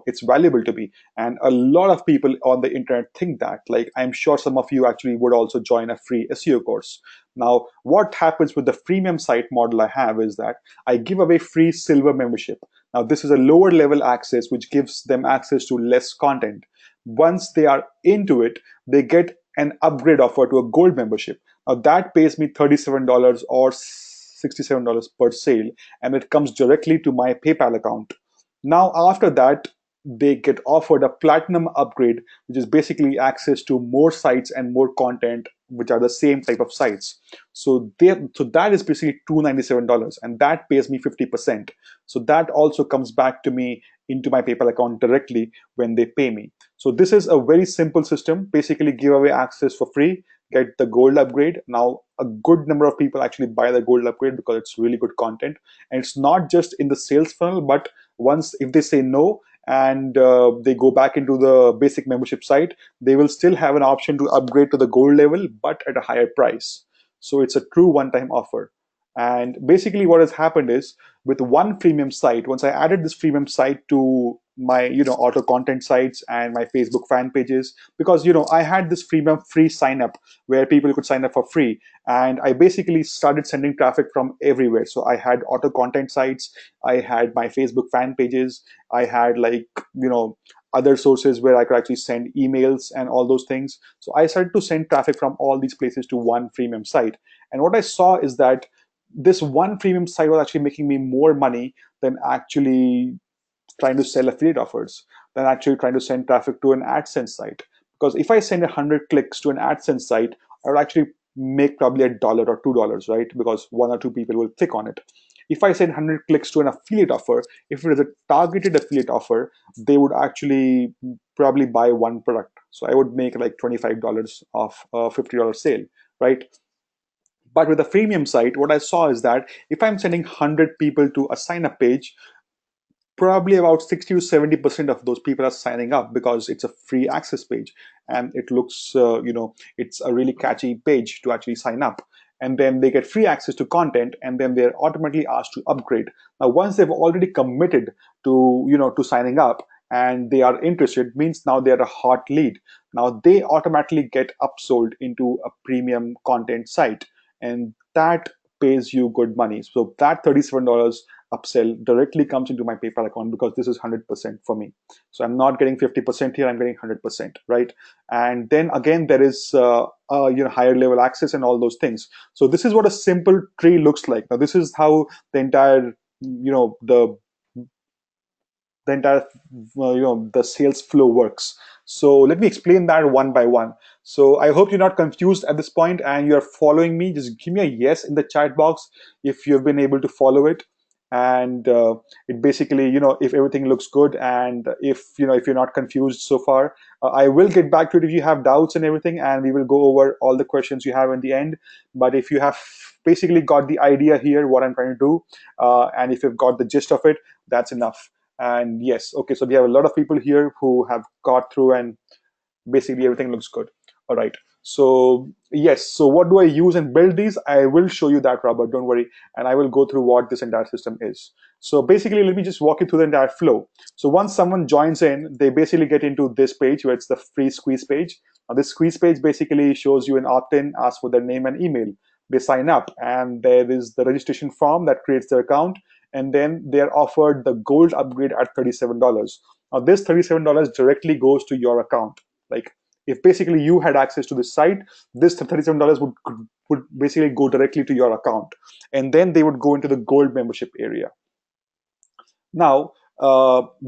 it's valuable to me. And a lot of people on the internet think that. Like, I'm sure some of you actually would also join a free SEO course. Now, what happens with the freemium site model I have is that I give away free silver membership. Now, this is a lower level access which gives them access to less content. Once they are into it, they get an upgrade offer to a gold membership. Now, that pays me $37 or $67 per sale, and it comes directly to my PayPal account. Now, after that, they get offered a platinum upgrade, which is basically access to more sites and more content, which are the same type of sites. So that is basically $297, and that pays me 50%. So that also comes back to me into my PayPal account directly when they pay me. So this is a very simple system. Basically, give away access for free, get the gold upgrade. Now, a good number of people actually buy the gold upgrade because it's really good content, and it's not just in the sales funnel, but once if they say no and they go back into the basic membership site, they will still have an option to upgrade to the gold level, but at a higher price. So it's a true one-time offer. And basically what has happened is, with one freemium site, once I added this freemium site to my auto content sites and my Facebook fan pages, because I had this freemium free sign up where people could sign up for free, and I basically started sending traffic from everywhere. So I had auto content sites, I had my Facebook fan pages, I had other sources where I could actually send emails and all those things. So I started to send traffic from all these places to one freemium site. And what I saw is that this one premium site was actually making me more money than actually trying to sell affiliate offers, than actually trying to send traffic to an AdSense site. Because if I send 100 clicks to an AdSense site, I would actually make probably $1 or $2, right? Because one or two people will click on it. If I send 100 clicks to an affiliate offer, if it is a targeted affiliate offer, they would actually probably buy one product. So I would make like $25 off a $50 sale, right? But with a freemium site, what I saw is that if I'm sending 100 people to a sign up page, probably about 60 to 70% of those people are signing up because it's a free access page, and it looks, it's a really catchy page to actually sign up. And then they get free access to content, and then they're automatically asked to upgrade. Now, once they've already committed to signing up and they are interested, means now they're a hot lead. Now they automatically get upsold into a premium content site, and that pays you good money. So that $37 upsell directly comes into my PayPal account, because this is 100% for me. So I'm not getting 50% here, I'm getting 100%, right? And then again, there is higher level access and all those things. So this is what a simple tree looks like. Now this is how the entire the entire the sales flow works. So let me explain that one by one. So I hope you're not confused at this point and you're following me. Just give me a yes in the chat box if you've been able to follow it. And it basically, if everything looks good, and if if you're not confused so far, I will get back to it if you have doubts and everything, and we will go over all the questions you have in the end. But if you have basically got the idea here what I'm trying to do, and if you've got the gist of it, that's enough. And yes, okay, so we have a lot of people here who have got through, and basically everything looks good. All right. So yes, so what do I use and build these? I will show you that, Robert, don't worry. And I will go through what this entire system is. So basically, let me just walk you through the entire flow. So once someone joins in, they basically get into this page where it's the free squeeze page. Now this squeeze page basically shows you an opt-in, asks for their name and email. They sign up, and there is the registration form that creates their account, and then they're offered the gold upgrade at $37. Now this $37 directly goes to your account. Like, if basically you had access to this site, this $37 would basically go directly to your account, and then they would go into the gold membership area. Now,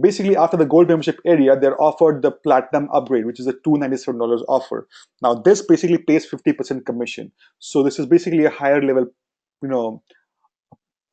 basically after the gold membership area, they're offered the platinum upgrade, which is a $297 offer. Now this basically pays 50% commission. So this is basically a higher level, you know,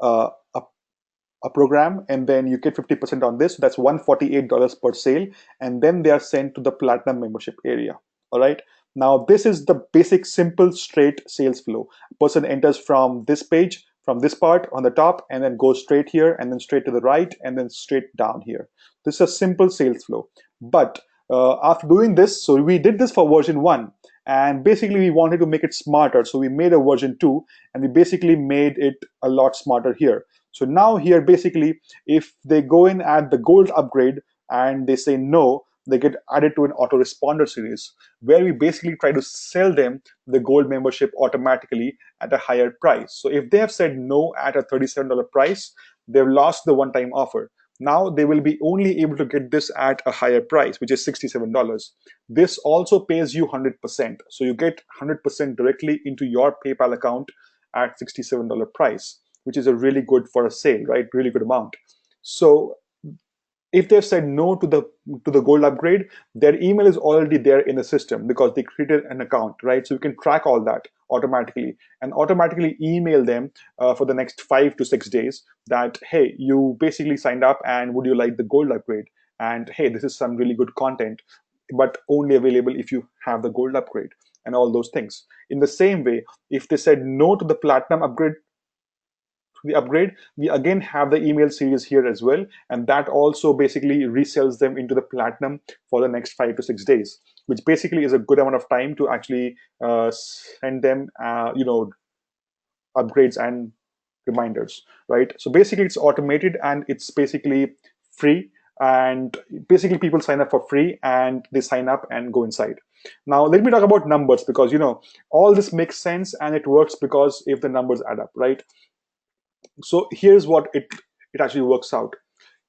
a program, and then you get 50% on this. So that's $148 per sale, and then they are sent to the platinum membership area. All right. Now this is the basic, simple, straight sales flow. A person enters from this page, from this part on the top, and then goes straight here, and then straight to the right, and then straight down here. This is a simple sales flow. But after doing this, so we did this for version 1, and basically we wanted to make it smarter. So we made a version 2, and we basically made it a lot smarter here. So now here, basically, if they go in at the gold upgrade and they say no, they get added to an autoresponder series where we basically try to sell them the gold membership automatically at a higher price. So if they have said no at a $37 price, they've lost the one-time offer. Now they will be only able to get this at a higher price, which is $67. This also pays you 100%. So you get 100% directly into your PayPal account at $67 price, which is a really good for a sale, right? Really good amount. So if they've said no to the gold upgrade, their email is already there in the system because they created an account, right? So you can track all that automatically and automatically email them for the next 5 to 6 days that, hey, you basically signed up and would you like the gold upgrade? And hey, this is some really good content, but only available if you have the gold upgrade, and all those things. In the same way, if they said no to the platinum upgrade, we again have the email series here as well, and that also basically resells them into the platinum for the next 5 to 6 days, which basically is a good amount of time to actually send them upgrades and reminders, right? So basically it's automated and it's basically free, and basically people sign up for free and they sign up and go inside. Now let me talk about numbers, because all this makes sense and it works because if the numbers add up, right? So here's what it actually works out.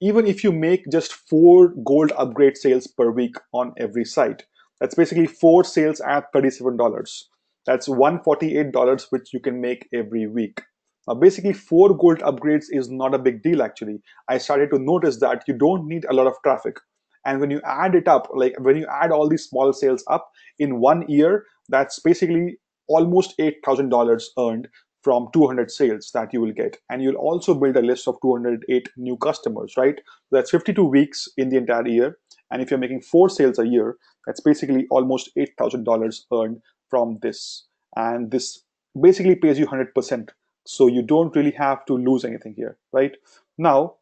Even if you make just 4 gold upgrade sales per week on every site, that's basically 4 sales at $37. That's $148, which you can make every week. Now basically 4 gold upgrades is not a big deal. Actually, I started to notice that you don't need a lot of traffic, and when you add it up, like when you add all these small sales up in 1 year, that's basically almost $8,000 earned from 200 sales that you will get. And you'll also build a list of 208 new customers, right? That's 52 weeks in the entire year. And if you're making 4 sales a year, that's basically almost $8,000 earned from this. And this basically pays you 100%. So you don't really have to lose anything here, right? Now,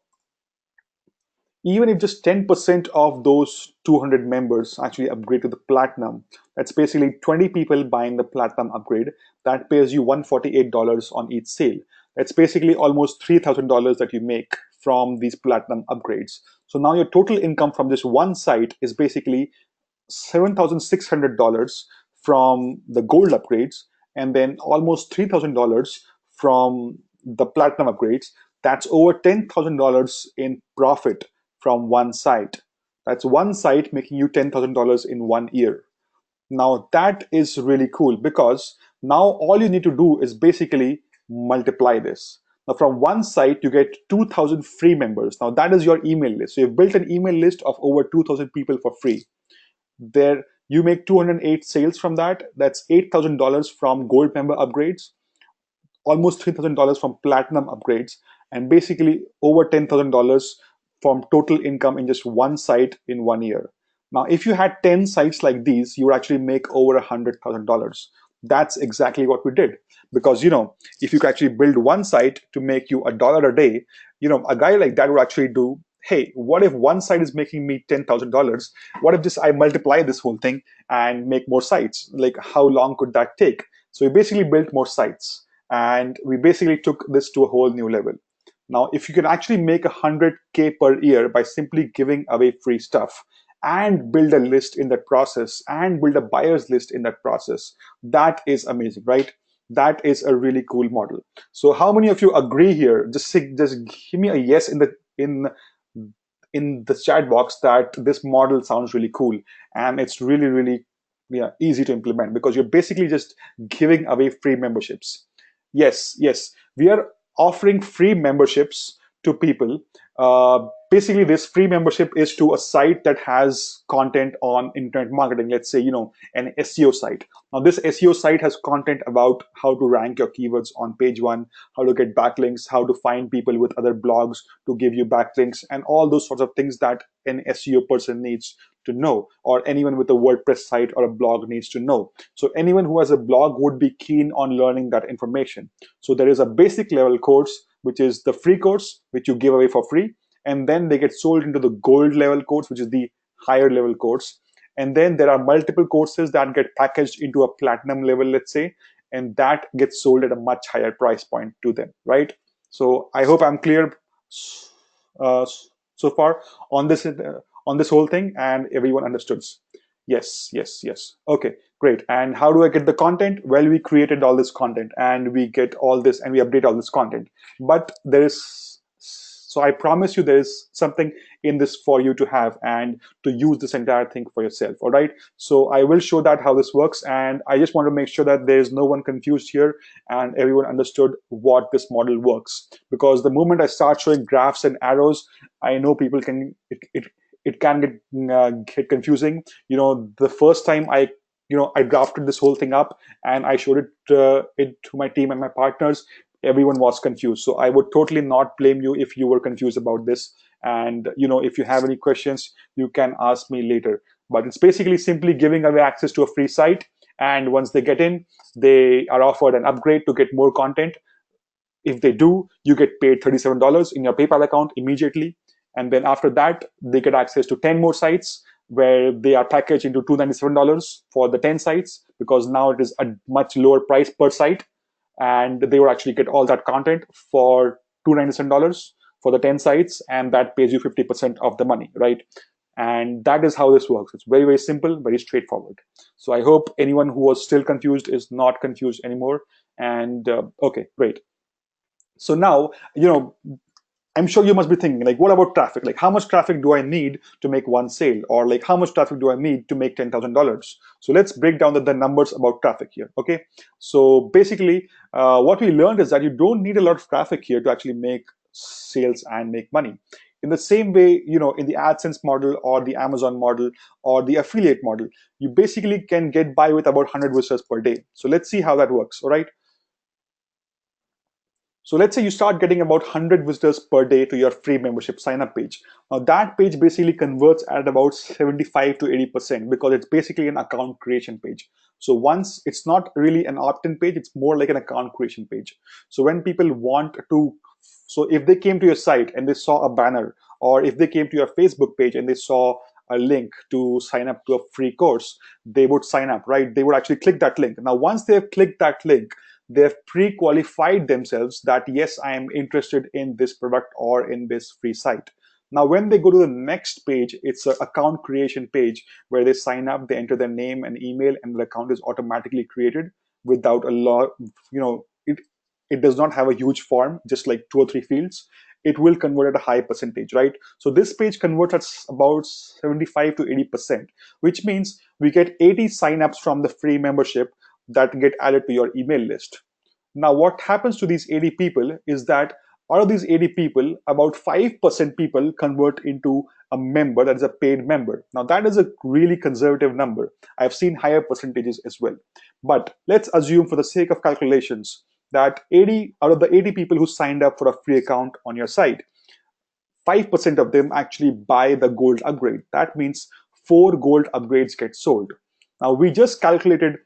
even if just 10% of those 200 members actually upgrade to the platinum, that's basically 20 people buying the platinum upgrade. That pays you $148 on each sale. That's basically almost $3,000 that you make from these platinum upgrades. So now your total income from this one site is basically $7,600 from the gold upgrades, and then almost $3,000 from the platinum upgrades. That's over $10,000 in profit from one site. That's one site making you $10,000 in 1 year. Now that is really cool, because now all you need to do is basically multiply this. Now from one site you get 2,000 free members. Now that is your email list. So you've built an email list of over 2,000 people for free. There you make 208 sales from that. That's $8,000 from gold member upgrades, almost $3,000 from platinum upgrades, and basically over $10,000 from total income in just one site in 1 year. Now, if you had 10 sites like these, you would actually make over $100,000. That's exactly what we did. Because, if you could actually build one site to make you $1 a day, a guy like that would actually do hey, what if one site is making me $10,000? What if just I multiply this whole thing and make more sites? Like, how long could that take? So we basically built more sites, and we basically took this to a whole new level. Now, if you can actually make 100K per year by simply giving away free stuff and build a list in that process and build a buyer's list in that process, that is amazing, right? That is a really cool model. So how many of you agree here? Just give me a yes in the chat box that this model sounds really cool and it's really, really, yeah, easy to implement, because you're basically just giving away free memberships. Yes, yes, we are offering free memberships to people. Basically, this free membership is to a site that has content on internet marketing. Let's say, an SEO site. Now, this SEO site has content about how to rank your keywords on page one, how to get backlinks, how to find people with other blogs to give you backlinks, and all those sorts of things that an SEO person needs to know, or anyone with a WordPress site or a blog needs to know. So anyone who has a blog would be keen on learning that information. So there is a basic level course, which is the free course, which you give away for free. And then they get sold into the gold level course, which is the higher level course. And then there are multiple courses that get packaged into a platinum level, let's say, and that gets sold at a much higher price point to them, right? So I hope I'm clear uh, so far on this whole thing, and everyone understood. Yes, yes, yes. Okay, great. And how do I get the content? Well, we created all this content, and we get all this, and we update all this content. But there is, so I promise you, there is something in this for you to have and to use this entire thing for yourself. All right. So I will show that how this works, and I just want to make sure that there is no one confused here and everyone understood what this model works. Because the moment I start showing graphs and arrows, I know people can it can get confusing. The first time I drafted this whole thing up and I showed it to my team and my partners, everyone was confused. So I would totally not blame you if you were confused about this. And if you have any questions, you can ask me later. But it's basically simply giving away access to a free site, and once they get in, they are offered an upgrade to get more content. If they do, you get paid $37 in your PayPal account immediately. And then after that, they get access to 10 more sites where they are packaged into $297 for the 10 sites, because now it is a much lower price per site. And they will actually get all that content for $297 for the 10 sites. And that pays you 50% of the money, right? And that is how this works. It's very, very simple, very straightforward. So I hope anyone who was still confused is not confused anymore. And okay, great. So now, I'm sure you must be thinking, like, what about traffic? Like, how much traffic do I need to make one sale? Or like, how much traffic do I need to make $10,000? So let's break down the numbers about traffic here, okay? So basically, what we learned is that you don't need a lot of traffic here to actually make sales and make money. In the same way, in the AdSense model or the Amazon model or the affiliate model, you basically can get by with about 100 visitors per day. So let's see how that works, all right? So let's say you start getting about 100 visitors per day to your free membership sign up page. Now that page basically converts at about 75 to 80%, because it's basically an account creation page. So once it's not really an opt-in page, it's more like an account creation page. So when people want to, so if they came to your site and they saw a banner, or if they came to your Facebook page and they saw a link to sign up to a free course, they would sign up, right? They would actually click that link. Now, once they've clicked that link, they've pre-qualified themselves that yes, I am interested in this product or in this free site. Now when they go to the next page, it's an account creation page where they sign up, they enter their name and email, and the account is automatically created without a lot. It does not have a huge form, just like 2 or 3 fields. It will convert at a high percentage, right? So this page converts at about 75 to 80%, which means we get 80 signups from the free membership that get added to your email list. Now, what happens to these 80 people is that out of these 80 people, about 5% people convert into a member, that is a paid member. Now, that is a really conservative number. I've seen higher percentages as well. But let's assume, for the sake of calculations, that 80 out of the 80 people who signed up for a free account on your site, 5% of them actually buy the gold upgrade. That means 4 gold upgrades get sold. Now, we just calculated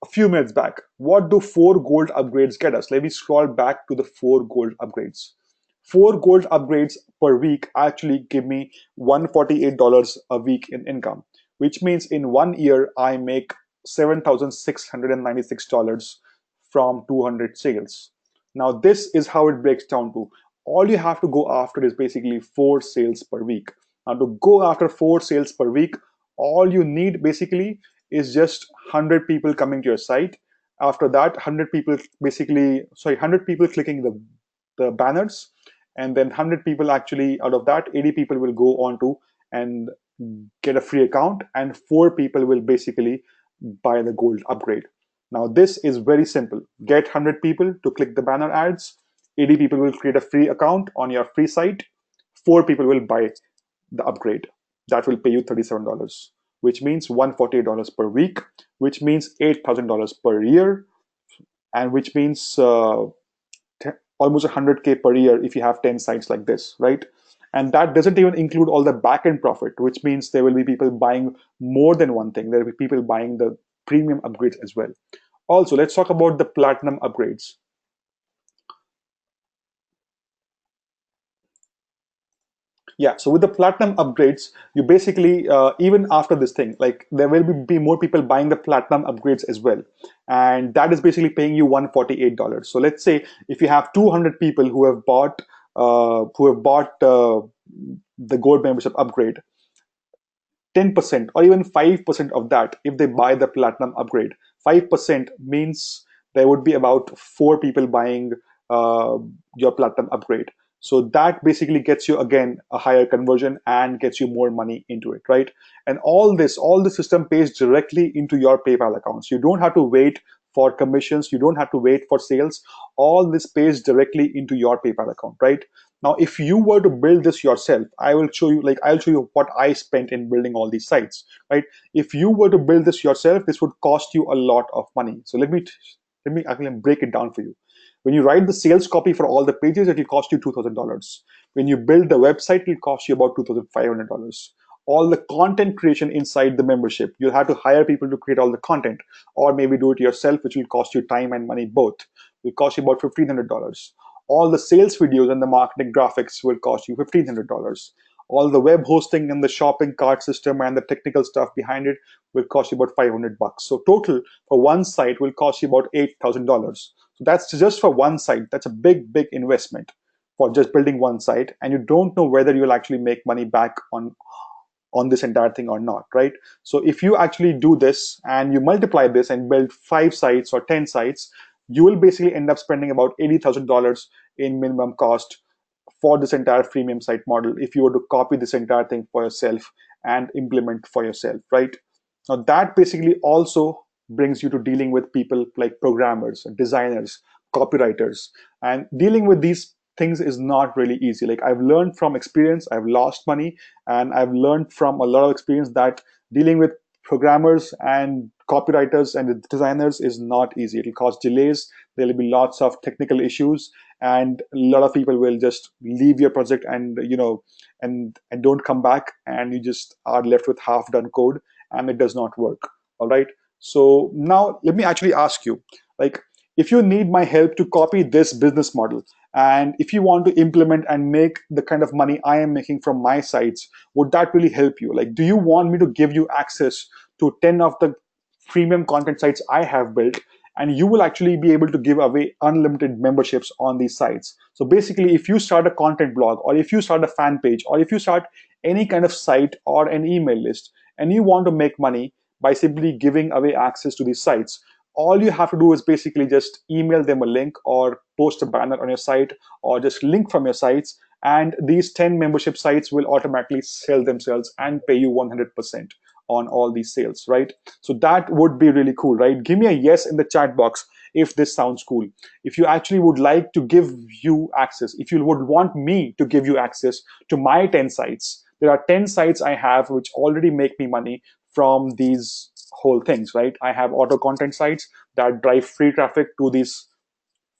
a few minutes back, what do 4 gold upgrades get us? Let me scroll back to the 4 gold upgrades. 4 gold upgrades per week actually give me $148 a week in income, which means in 1 year I make $7,696 from 200 sales. Now this is how it breaks down to. All you have to go after is basically 4 sales per week. Now to go after 4 sales per week, all you need basically is just 100 people coming to your site. After that, 100 people basically, sorry, 100 people clicking the banners, and then 100 people actually, out of that, 80 people will go on to and get a free account, and 4 people will basically buy the gold upgrade. Now this is very simple. Get 100 people to click the banner ads, 80 people will create a free account on your free site, 4 people will buy the upgrade. That will pay you $37, which means $148 per week, which means $8,000 per year, and which means almost 100K per year if you have 10 sites like this, right? And that doesn't even include all the back-end profit, which means there will be people buying more than one thing. There will be people buying the premium upgrades as well. Also, let's talk about the platinum upgrades. Yeah, so with the platinum upgrades, you basically, even after this thing, like there will be more people buying the platinum upgrades as well. And that is basically paying you $148. So let's say if you have 200 people who have bought the gold membership upgrade, 10% or even 5% of that, if they buy the platinum upgrade, 5% means there would be about 4 people buying uh, your platinum upgrade. So that basically gets you again a higher conversion and gets you more money into it, right? And all the system pays directly into your PayPal accounts. You don't have to wait for commissions, you don't have to wait for sales. All this pays directly into your PayPal account, right? Now, if you were to build this yourself, I'll show you what I spent in building all these sites, right? If you were to build this yourself, this would cost you a lot of money. So let me actually break it down for you. When you write the sales copy for all the pages, it will cost you $2,000. When you build the website, it will cost you about $2,500. All the content creation inside the membership, you'll have to hire people to create all the content, or maybe do it yourself, which will cost you time and money both. It will cost you about $1,500. All the sales videos and the marketing graphics will cost you $1,500. All the web hosting and the shopping cart system and the technical stuff behind it will cost you about 500 bucks. So total for one site will cost you about $8,000. So that's just for one site. That's a big investment for just building one site, and you don't know whether you'll actually make money back on this entire thing or not, right? So if you actually do this and you multiply this and build 5 sites or 10 sites, you will basically end up spending about $80,000 in minimum cost for this entire freemium site model if you were to copy this entire thing for yourself and implement for yourself, right? Now that basically also brings you to dealing with people like programmers, designers, copywriters, and dealing with these things is not really easy. Like I've learned from experience, I've lost money, and I've learned from a lot of experience that dealing with programmers and copywriters and designers is not easy. It'll cause delays, there'll be lots of technical issues, and a lot of people will just leave your project and and don't come back, and you just are left with half done code and it does not work. All right, so now let me actually ask you, like, if you need my help to copy this business model, and if you want to implement and make the kind of money I am making from my sites, would that really help you? Like, do you want me to give you access to 10 of the premium content sites I have built, and you will actually be able to give away unlimited memberships on these sites? So basically, if you start a content blog, or if you start a fan page, or if you start any kind of site or an email list, and you want to make money by simply giving away access to these sites, all you have to do is basically just email them a link or post a banner on your site or just link from your sites, and these 10 membership sites will automatically sell themselves and pay you 100% on all these sales, right? So that would be really cool, right? Give me a yes in the chat box if this sounds cool. If you actually would like to give you access, if you would want me to give you access to my 10 sites, there are 10 sites I have which already make me money from these whole things, right? I have AutoContent sites that drive free traffic to these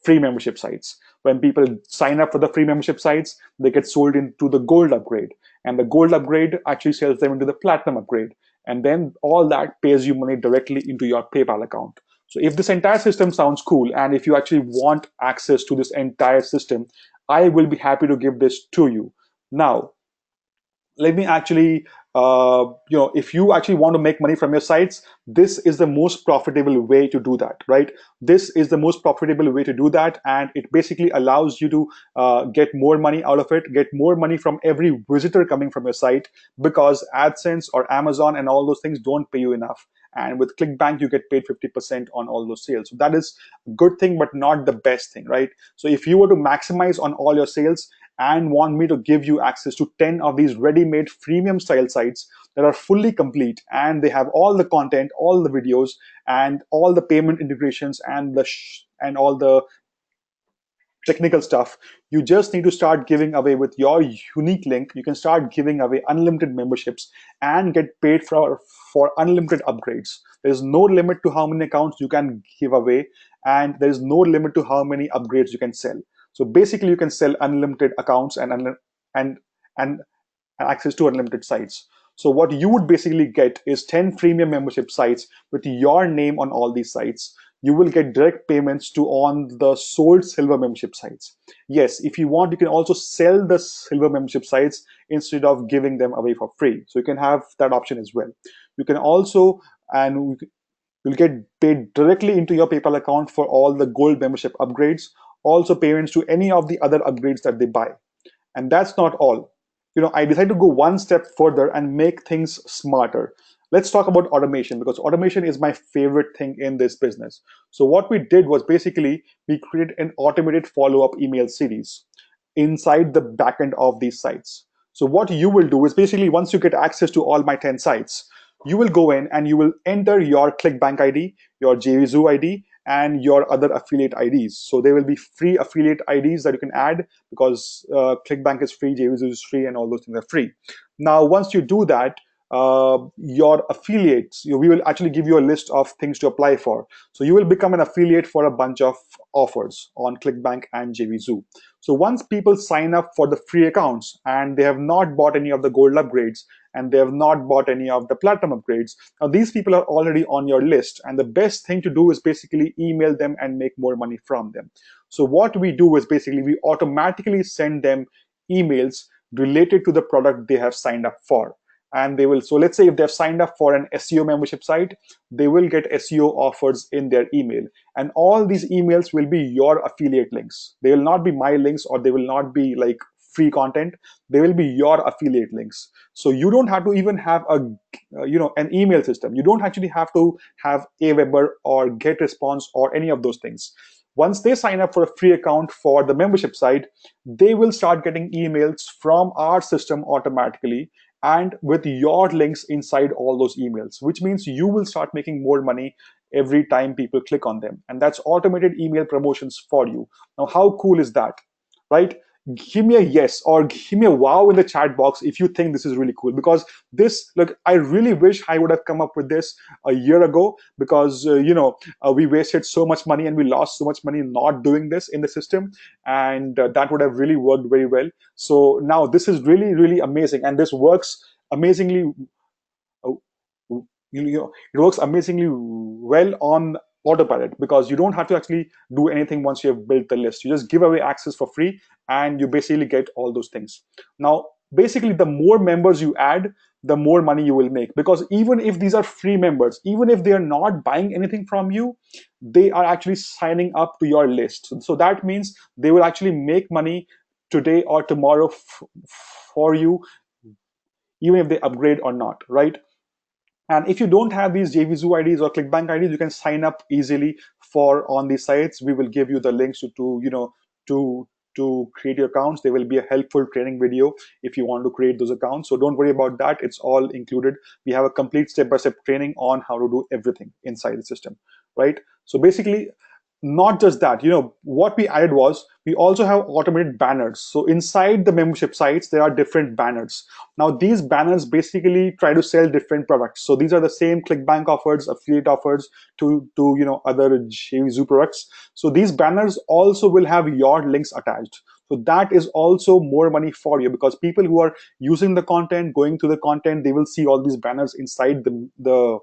free membership sites. When people sign up for the free membership sites, they get sold into the gold upgrade, and the gold upgrade actually sells them into the platinum upgrade, and then all that pays you money directly into your PayPal account. So if this entire system sounds cool, and if you actually want access to this entire system, I will be happy to give this to you. Now, let me actually, if you actually want to make money from your sites, this is the most profitable way to do that, right? This is the most profitable way to do that, and it basically allows you to get more money out of it, get more money from every visitor coming from your site, because AdSense or Amazon and all those things don't pay you enough. And with ClickBank, you get paid 50% on all those sales. So that is a good thing, but not the best thing, right? So if you were to maximize on all your sales, and want me to give you access to 10 of these ready-made freemium style sites that are fully complete, and they have all the content, all the videos, and all the payment integrations, and and all the technical stuff, you just need to start giving away with your unique link. You can start giving away unlimited memberships and get paid for unlimited upgrades. There's no limit to how many accounts you can give away, and there's no limit to how many upgrades you can sell. So basically, you can sell unlimited accounts and and access to unlimited sites. So what you would basically get is 10 freemium membership sites with your name on all these sites. You will get direct payments to on the sold silver membership sites. Yes, if you want, you can also sell the silver membership sites instead of giving them away for free. So you can have that option as well. You can also, and you'll get paid directly into your PayPal account for all the gold membership upgrades, also payments to any of the other upgrades that they buy. And that's not all. I decided to go one step further and make things smarter. Let's talk about automation, because automation is my favorite thing in this business. So what we did was basically we created an automated follow-up email series inside the backend of these sites. So what you will do is basically, once you get access to all my 10 sites, you will go in and you will enter your ClickBank ID, your JVZoo ID, and your other affiliate IDs. So there will be free affiliate IDs that you can add, because ClickBank is free, JVZoo is free, and all those things are free. Now, once you do that, your affiliates, we will actually give you a list of things to apply for. So you will become an affiliate for a bunch of offers on ClickBank and JVZoo. So once people sign up for the free accounts and they have not bought any of the gold upgrades, and they have not bought any of the platinum upgrades, now these people are already on your list, and the best thing to do is basically email them and make more money from them. So what we do is basically we automatically send them emails related to the product they have signed up for. And they will, so let's say if they've signed up for an SEO membership site, they will get SEO offers in their email. And all these emails will be your affiliate links. They will not be my links, or they will not be like free content. They will be your affiliate links. So you don't have to even have an email system. You don't actually have to have Aweber or GetResponse or any of those things. Once they sign up for a free account for the membership site, they will start getting emails from our system automatically, and with your links inside all those emails, which means you will start making more money every time people click on them. And that's automated email promotions for you. Now, how cool is that, right? Give me a yes or give me a wow in the chat box if you think this is really cool, because this, look, I really wish I would have come up with this a year ago, because we wasted so much money and we lost so much money not doing this in the system, and that would have really worked very well. So now this is really, really amazing, and this works amazingly. uh, it works amazingly well on autopilot, because you don't have to actually do anything once you have built the list. You just give away access for free, and you basically get all those things. Now, basically, the more members you add, the more money you will make, because even if these are free members, even if they are not buying anything from you, they are actually signing up to your list. So that means they will actually make money today or tomorrow for you, even if they upgrade or not, right? And if you don't have these JVZoo IDs or ClickBank IDs, you can sign up easily for on these sites. We will give you the links to create your accounts. There will be a helpful training video if you want to create those accounts. So don't worry about that. It's all included. We have a complete step-by-step training on how to do everything inside the system, right? So basically, not just that, what we added was we also have automated banners. So inside the membership sites, there are different banners. Now these banners basically try to sell different products. So these are the same ClickBank offers, affiliate offers to other JVZoo products. So these banners also will have your links attached. So that is also more money for you, because people who are using the content, going through the content, they will see all these banners inside the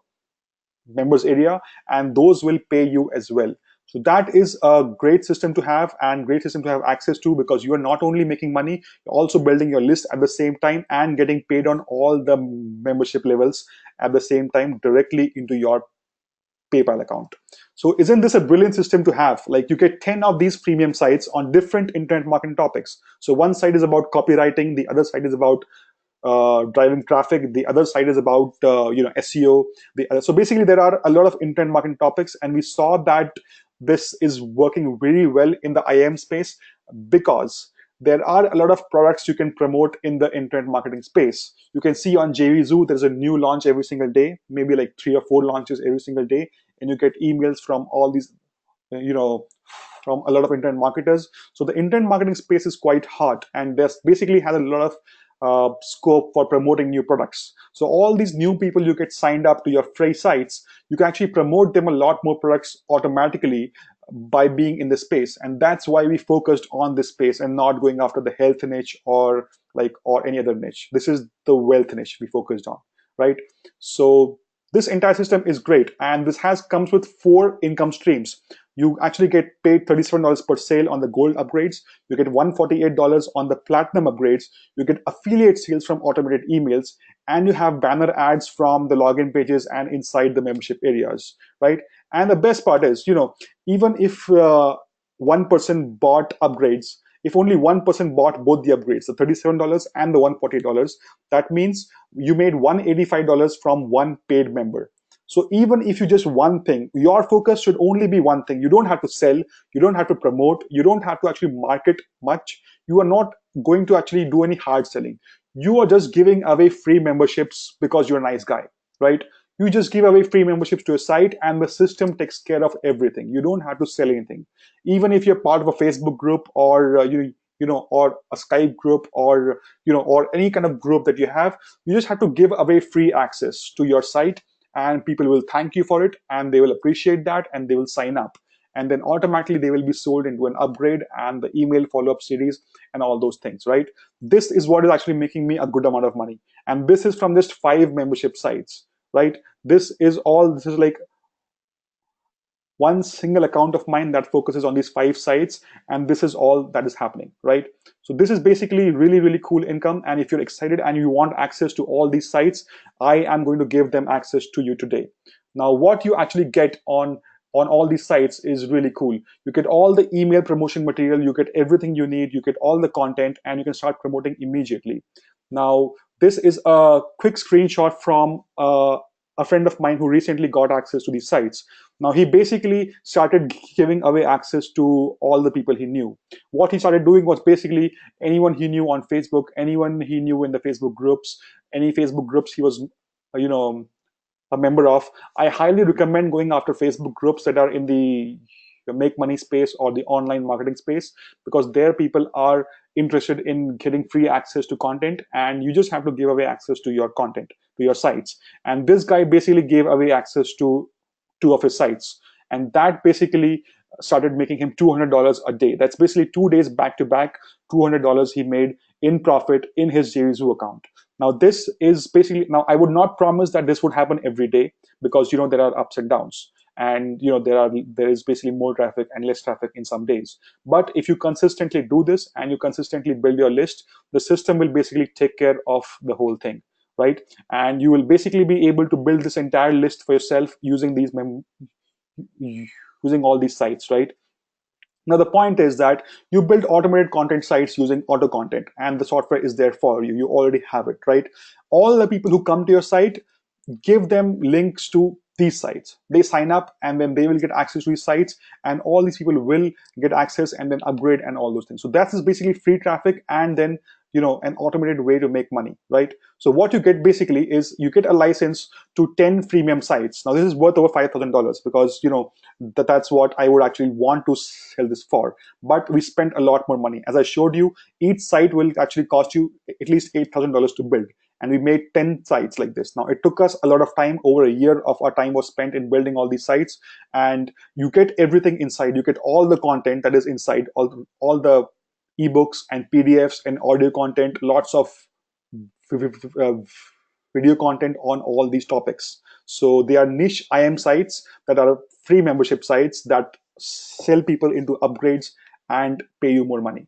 members area, and those will pay you as well. So that is a great system to have and great system to have access to, because you are not only making money, you're also building your list at the same time and getting paid on all the membership levels at the same time directly into your PayPal account. So isn't this a brilliant system to have? Like, you get 10 of these premium sites on different internet marketing topics. So one side is about copywriting, the other side is about driving traffic, the other side is about SEO. So basically there are a lot of internet marketing topics, and we saw that this is working very well in the IM space because there are a lot of products you can promote in the internet marketing space. You can see on JVZoo there's a new launch every single day, maybe like 3 or 4 launches every single day, and you get emails from all these you know from a lot of internet marketers. So the internet marketing space is quite hot, and there's basically has a lot of scope for promoting new products. So all these new people you get signed up to your free sites, you can actually promote them a lot more products automatically by being in the space. And that's why we focused on this space and not going after the health niche or any other niche. This is the wealth niche we focused on, right? So this entire system is great, and this comes with 4 income streams. You actually get paid $37 per sale on the gold upgrades. You get $148 on the platinum upgrades. You get affiliate sales from automated emails, and you have banner ads from the login pages and inside the membership areas, right? And the best part is, even if one person bought upgrades, if only one person bought both the upgrades, the $37 and the $148, that means you made $185 from one paid member. So even if you just one thing, your focus should only be one thing. You don't have to sell, you don't have to promote, you don't have to actually market much. You are not going to actually do any hard selling. You are just giving away free memberships because you're a nice guy, right? You just give away free memberships to a site and the system takes care of everything. You don't have to sell anything. Even if you're part of a Facebook group or or a Skype group or or any kind of group that you have, you just have to give away free access to your site, and people will thank you for it, and they will appreciate that, and they will sign up, and then automatically they will be sold into an upgrade and the email follow-up series and all those things, right? This is what is actually making me a good amount of money, and this is from just 5 membership sites, right? This is like one single account of mine that focuses on these 5 sites, and this is all that is happening, right? So this is basically really, really cool income, and if you're excited and you want access to all these sites, I am going to give them access to you today. Now, what you actually get on all these sites is really cool. You get all the email promotion material, you get everything you need, you get all the content, and you can start promoting immediately. Now, this is a quick screenshot from a friend of mine who recently got access to these sites. Now, he basically started giving away access to all the people he knew. What he started doing was basically anyone he knew on Facebook, anyone he knew in the Facebook groups, any Facebook groups he was, a member of. I highly recommend going after Facebook groups that are in the make money space or the online marketing space, because there people are interested in getting free access to content, and you just have to give away access to your content, to your sites. And this guy basically gave away access to 2 of his sites, and that basically started making him $200 a day. That's basically 2 days back to back, $200 he made in profit in his JVZoo account. Now, this is basically, now I would not promise that this would happen every day, because there are ups and downs, and there is basically more traffic and less traffic in some days. But if you consistently do this and you consistently build your list, the system will basically take care of the whole thing, right? And you will basically be able to build this entire list for yourself using using all these sites, right? Now, the point is that you build automated content sites using AutoContent, and the software is there for you. You already have it, right? All the people who come to your site, give them links to these sites. They sign up, and then they will get access to these sites, and all these people will get access and then upgrade and all those things. So that is basically free traffic, and then an automated way to make money, right? So what you get basically is you get a license to 10 freemium sites. Now, this is worth over $5,000, because that's what I would actually want to sell this for. But we spent a lot more money. As I showed you, each site will actually cost you at least $8,000 to build, and we made 10 sites like this. Now, it took us a lot of time. Over a year of our time was spent in building all these sites, and you get everything inside. You get all the content that is inside, all the ebooks and PDFs and audio content, lots of uh, video content on all these topics. So they are niche IM sites that are free membership sites that sell people into upgrades and pay you more money.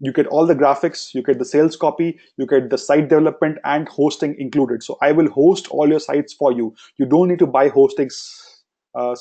You get all the graphics, you get the sales copy, you get the site development and hosting included. So I will host all your sites for you. You don't need to buy hostings uh,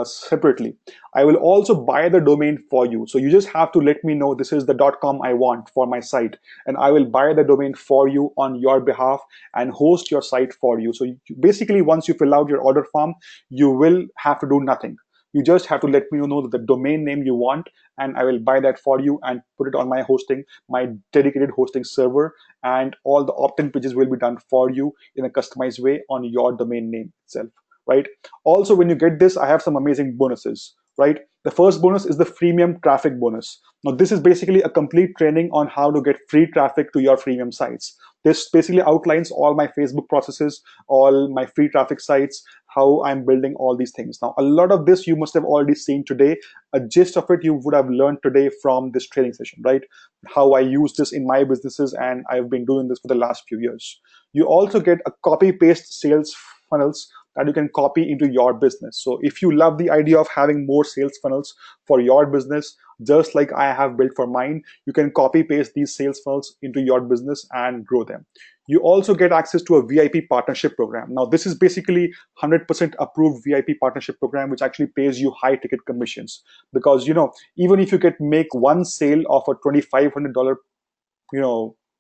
separately. I will also buy the domain for you. So you just have to let me know this is the .com I want for my site, and I will buy the domain for you on your behalf and host your site for you. So basically, once you fill out your order form, you will have to do nothing. You just have to let me know the domain name you want, and I will buy that for you and put it on my hosting, my dedicated hosting server, and all the opt-in pages will be done for you in a customized way on your domain name itself, right? Also, when you get this, I have some amazing bonuses, right? The first bonus is the freemium traffic bonus. Now, this is basically a complete training on how to get free traffic to your freemium sites. This basically outlines all my Facebook processes, all my free traffic sites, how I'm building all these things. Now, a lot of this you must have already seen today. A gist of it you would have learned today from this training session, right? How I use this in my businesses, and I've been doing this for the last few years. You also get a copy paste sales funnels that you can copy into your business. So if you love the idea of having more sales funnels for your business, just like I have built for mine, you can copy paste these sales funnels into your business and grow them. You also get access to a VIP partnership program. Now, this is basically 100% approved VIP partnership program, which actually pays you high ticket commissions. Because, even if you make one sale of a $2,500,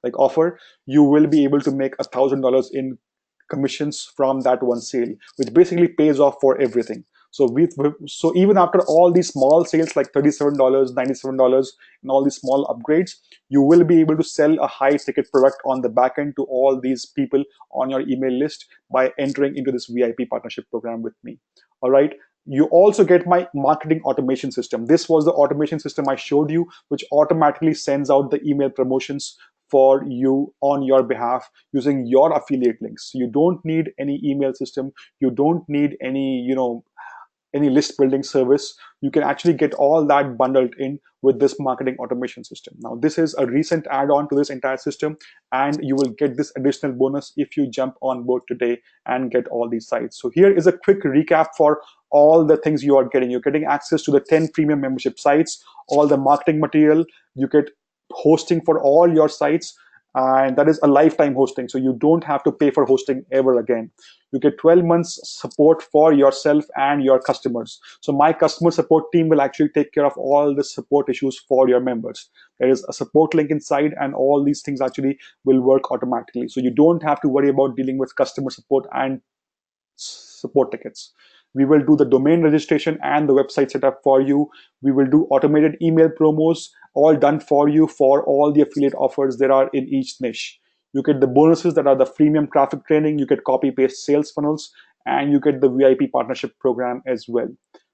like offer, you will be able to make $1,000 in commissions from that one sale, which basically pays off for everything. So even after all these small sales like $37, $97, and all these small upgrades, you will be able to sell a high ticket product on the back end to all these people on your email list by entering into this VIP partnership program with me. All right. You also get my marketing automation system. This was the automation system I showed you, which automatically sends out the email promotions for you on your behalf using your affiliate links. You don't need any email system. You don't need any list building service. You can actually get all that bundled in with this marketing automation system. Now, this is a recent add-on to this entire system, and you will get this additional bonus if you jump on board today and get all these sites. So here is a quick recap for all the things you are getting. You're getting access to the 10 premium membership sites, all the marketing material, you get hosting for all your sites, and that is a lifetime hosting. So you don't have to pay for hosting ever again. You get 12 months support for yourself and your customers. So my customer support team will actually take care of all the support issues for your members. There is a support link inside, and all these things actually will work automatically. So you don't have to worry about dealing with customer support and support tickets. We will do the domain registration and the website setup for you. We will do automated email promos, all done for you for all the affiliate offers there are in each niche. You get the bonuses that are the freemium traffic training, you get copy paste sales funnels, and you get the VIP partnership program as well.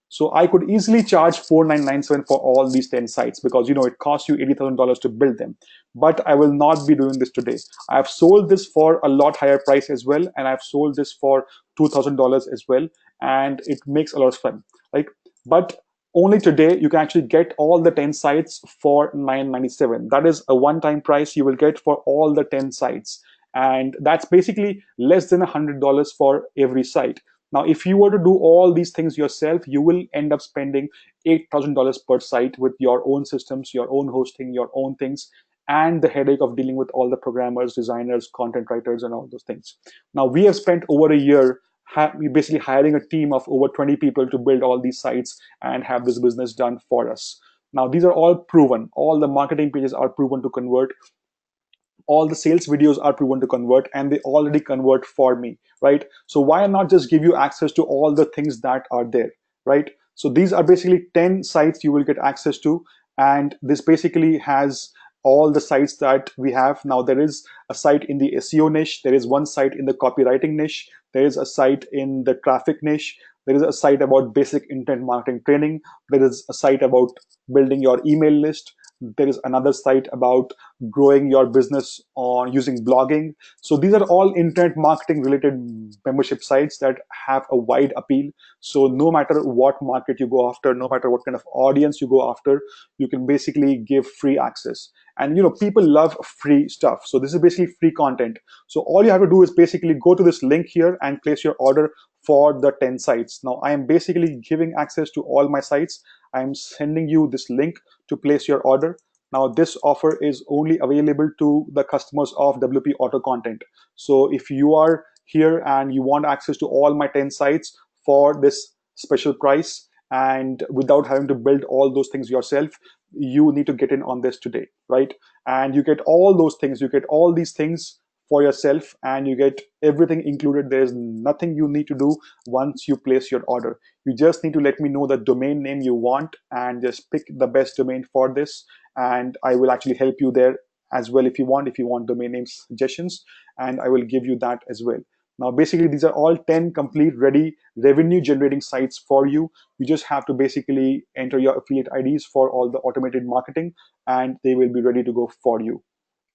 So I could easily charge $4,997 for all these 10 sites because it costs you $80,000 to build them. But I will not be doing this today. I have sold this for a lot higher price as well, and I've sold this for $2,000 as well, and it makes a lot of fun, right? But only today you can actually get all the 10 sites for $997. That is a one-time price you will get for all the 10 sites, and that's basically less than $100 for every site. Now, if you were to do all these things yourself, you will end up spending $8,000 per site with your own systems, your own hosting, your own things, and the headache of dealing with all the programmers, designers, content writers, and all those things. Now, we have spent over a year basically hiring a team of over 20 people to build all these sites and have this business done for us. Now, these are all proven. All the marketing pages are proven to convert. All the sales videos are proven to convert, and they already convert for me, right? So why not just give you access to all the things that are there, right? So these are basically 10 sites you will get access to, and this basically has all the sites that we have. Now, there is a site in the SEO niche, there is one site in the copywriting niche, there is a site in the traffic niche, there is a site about basic intent marketing training, there is a site about building your email list, there is another site about growing your business on using blogging. So these are all internet marketing related membership sites that have a wide appeal. So no matter what market you go after, no matter what kind of audience you go after, you can basically give free access. And people love free stuff. So this is basically free content. So all you have to do is basically go to this link here and place your order for the 10 sites. Now I am basically giving access to all my sites. I'm sending you this link to place your order. Now this offer is only available to the customers of WP AutoContent. So if you are here and you want access to all my 10 sites for this special price and without having to build all those things yourself, you need to get in on this today, right? And you get all those things, you get all these things for yourself, and you get everything included. There's nothing you need to do once you place your order. You just need to let me know the domain name you want and just pick the best domain for this, and I will actually help you there as well if you want domain name suggestions, and I will give you that as well. Now basically these are all 10 complete ready revenue generating sites for you. You just have to basically enter your affiliate IDs for all the automated marketing, and they will be ready to go for you.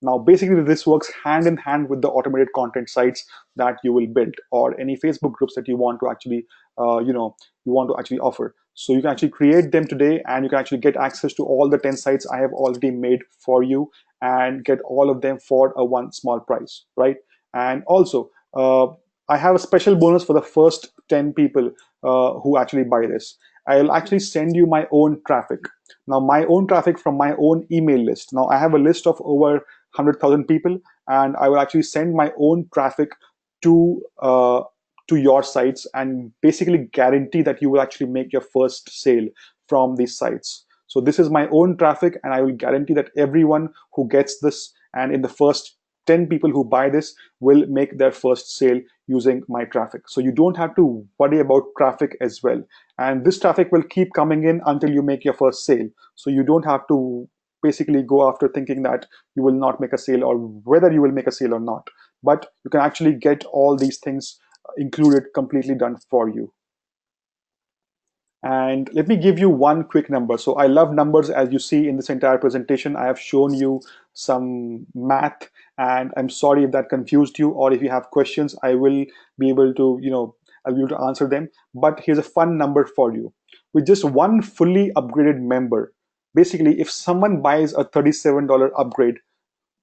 Now, basically, this works hand in hand with the automated content sites that you will build, or any Facebook groups that you want to actually, you want to actually offer. So you can actually create them today, and you can actually get access to all the 10 sites I have already made for you, and get all of them for a one small price, right? And also, I have a special bonus for the first 10 people who actually buy this. I'll actually send you my own traffic. Now, my own traffic from my own email list. Now, I have a list of over 100,000 people, and I will actually send my own traffic to to your sites, and basically guarantee that you will actually make your first sale from these sites. So this is my own traffic, and I will guarantee that everyone who gets this, and in the first 10 people who buy this, will make their first sale using my traffic. So you don't have to worry about traffic as well, and this traffic will keep coming in until you make your first sale. So you don't have to basically go after thinking that you will not make a sale, or whether you will make a sale or not. But you can actually get all these things included, completely done for you. And let me give you one quick number. So I love numbers. As you see in this entire presentation, I have shown you some math, and I'm sorry if that confused you, or if you have questions, I will be able to, I'll be able to answer them. But here's a fun number for you. With just one fully upgraded member, basically, if someone buys a $37 upgrade,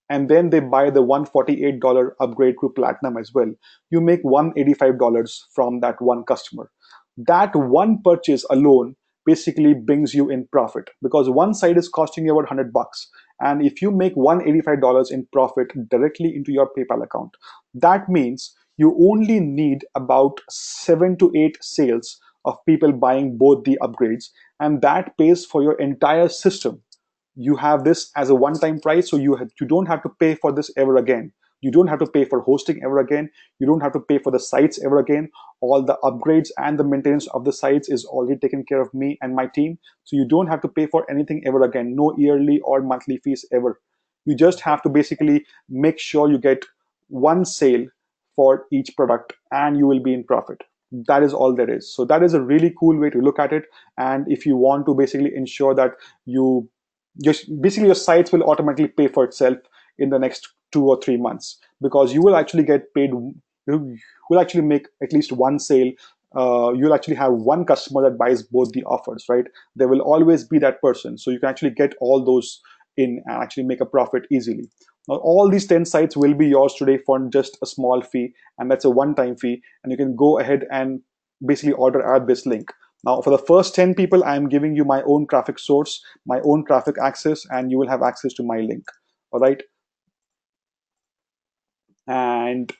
and then they buy the $148 upgrade to platinum as well, you make $185 from that one customer. That one purchase alone basically brings you in profit, because one site is costing you about $100, and if you make $185 in profit directly into your PayPal account, that means you only need about 7 to 8 sales of people buying both the upgrades, and that pays for your entire system. You have this as a one-time price, so you don't have to pay for this ever again. You don't have to pay for hosting ever again. You don't have to pay for the sites ever again. All the upgrades and the maintenance of the sites is already taken care of me and my team. So you don't have to pay for anything ever again. No yearly or monthly fees ever. You just have to basically make sure you get one sale for each product, and you will be in profit. That is all there is. So that is a really cool way to look at it. And if you want to basically ensure that you just basically your sites will automatically pay for itself in the next 2 or 3 months, because you will actually get paid. You will actually make at least one sale. You'll actually have one customer that buys both the offers, right? There will always be that person, so you can actually get all those in and actually make a profit easily. Now all these 10 sites will be yours today for just a small fee, and that's a one-time fee, and you can go ahead and basically order at this link. Now, for the first 10 people, I'm giving you my own traffic source, my own traffic access, and you will have access to my link. All right. And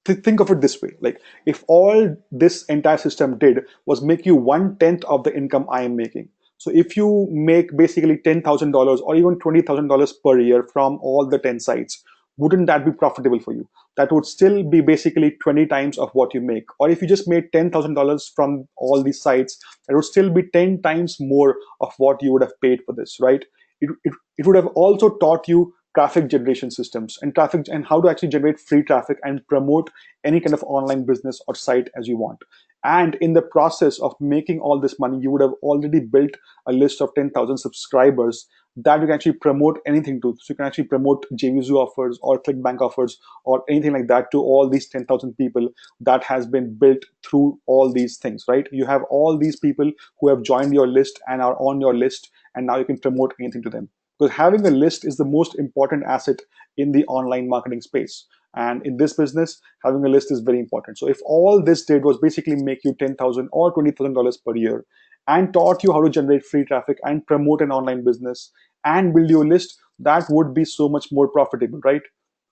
think of it this way, like, if all this entire system did was make you 1/10 of the income I am making. So if you make basically $10,000 or even $20,000 per year from all the 10 sites, wouldn't that be profitable for you? That would still be basically 20 times of what you make. Or if you just made $10,000 from all these sites, it would still be 10 times more of what you would have paid for this, right? It would have also taught you traffic generation systems, and traffic, and how to actually generate free traffic and promote any kind of online business or site as you want. And in the process of making all this money, you would have already built a list of 10,000 subscribers that you can actually promote anything to. So you can actually promote JVZoo offers or ClickBank offers or anything like that to all these 10,000 people that has been built through all these things, right? You have all these people who have joined your list and are on your list, and now you can promote anything to them. Because having a list is the most important asset in the online marketing space. And in this business, having a list is very important. So if all this did was basically make you $10,000 or $20,000 per year and taught you how to generate free traffic and promote an online business and build your list, that would be so much more profitable, right?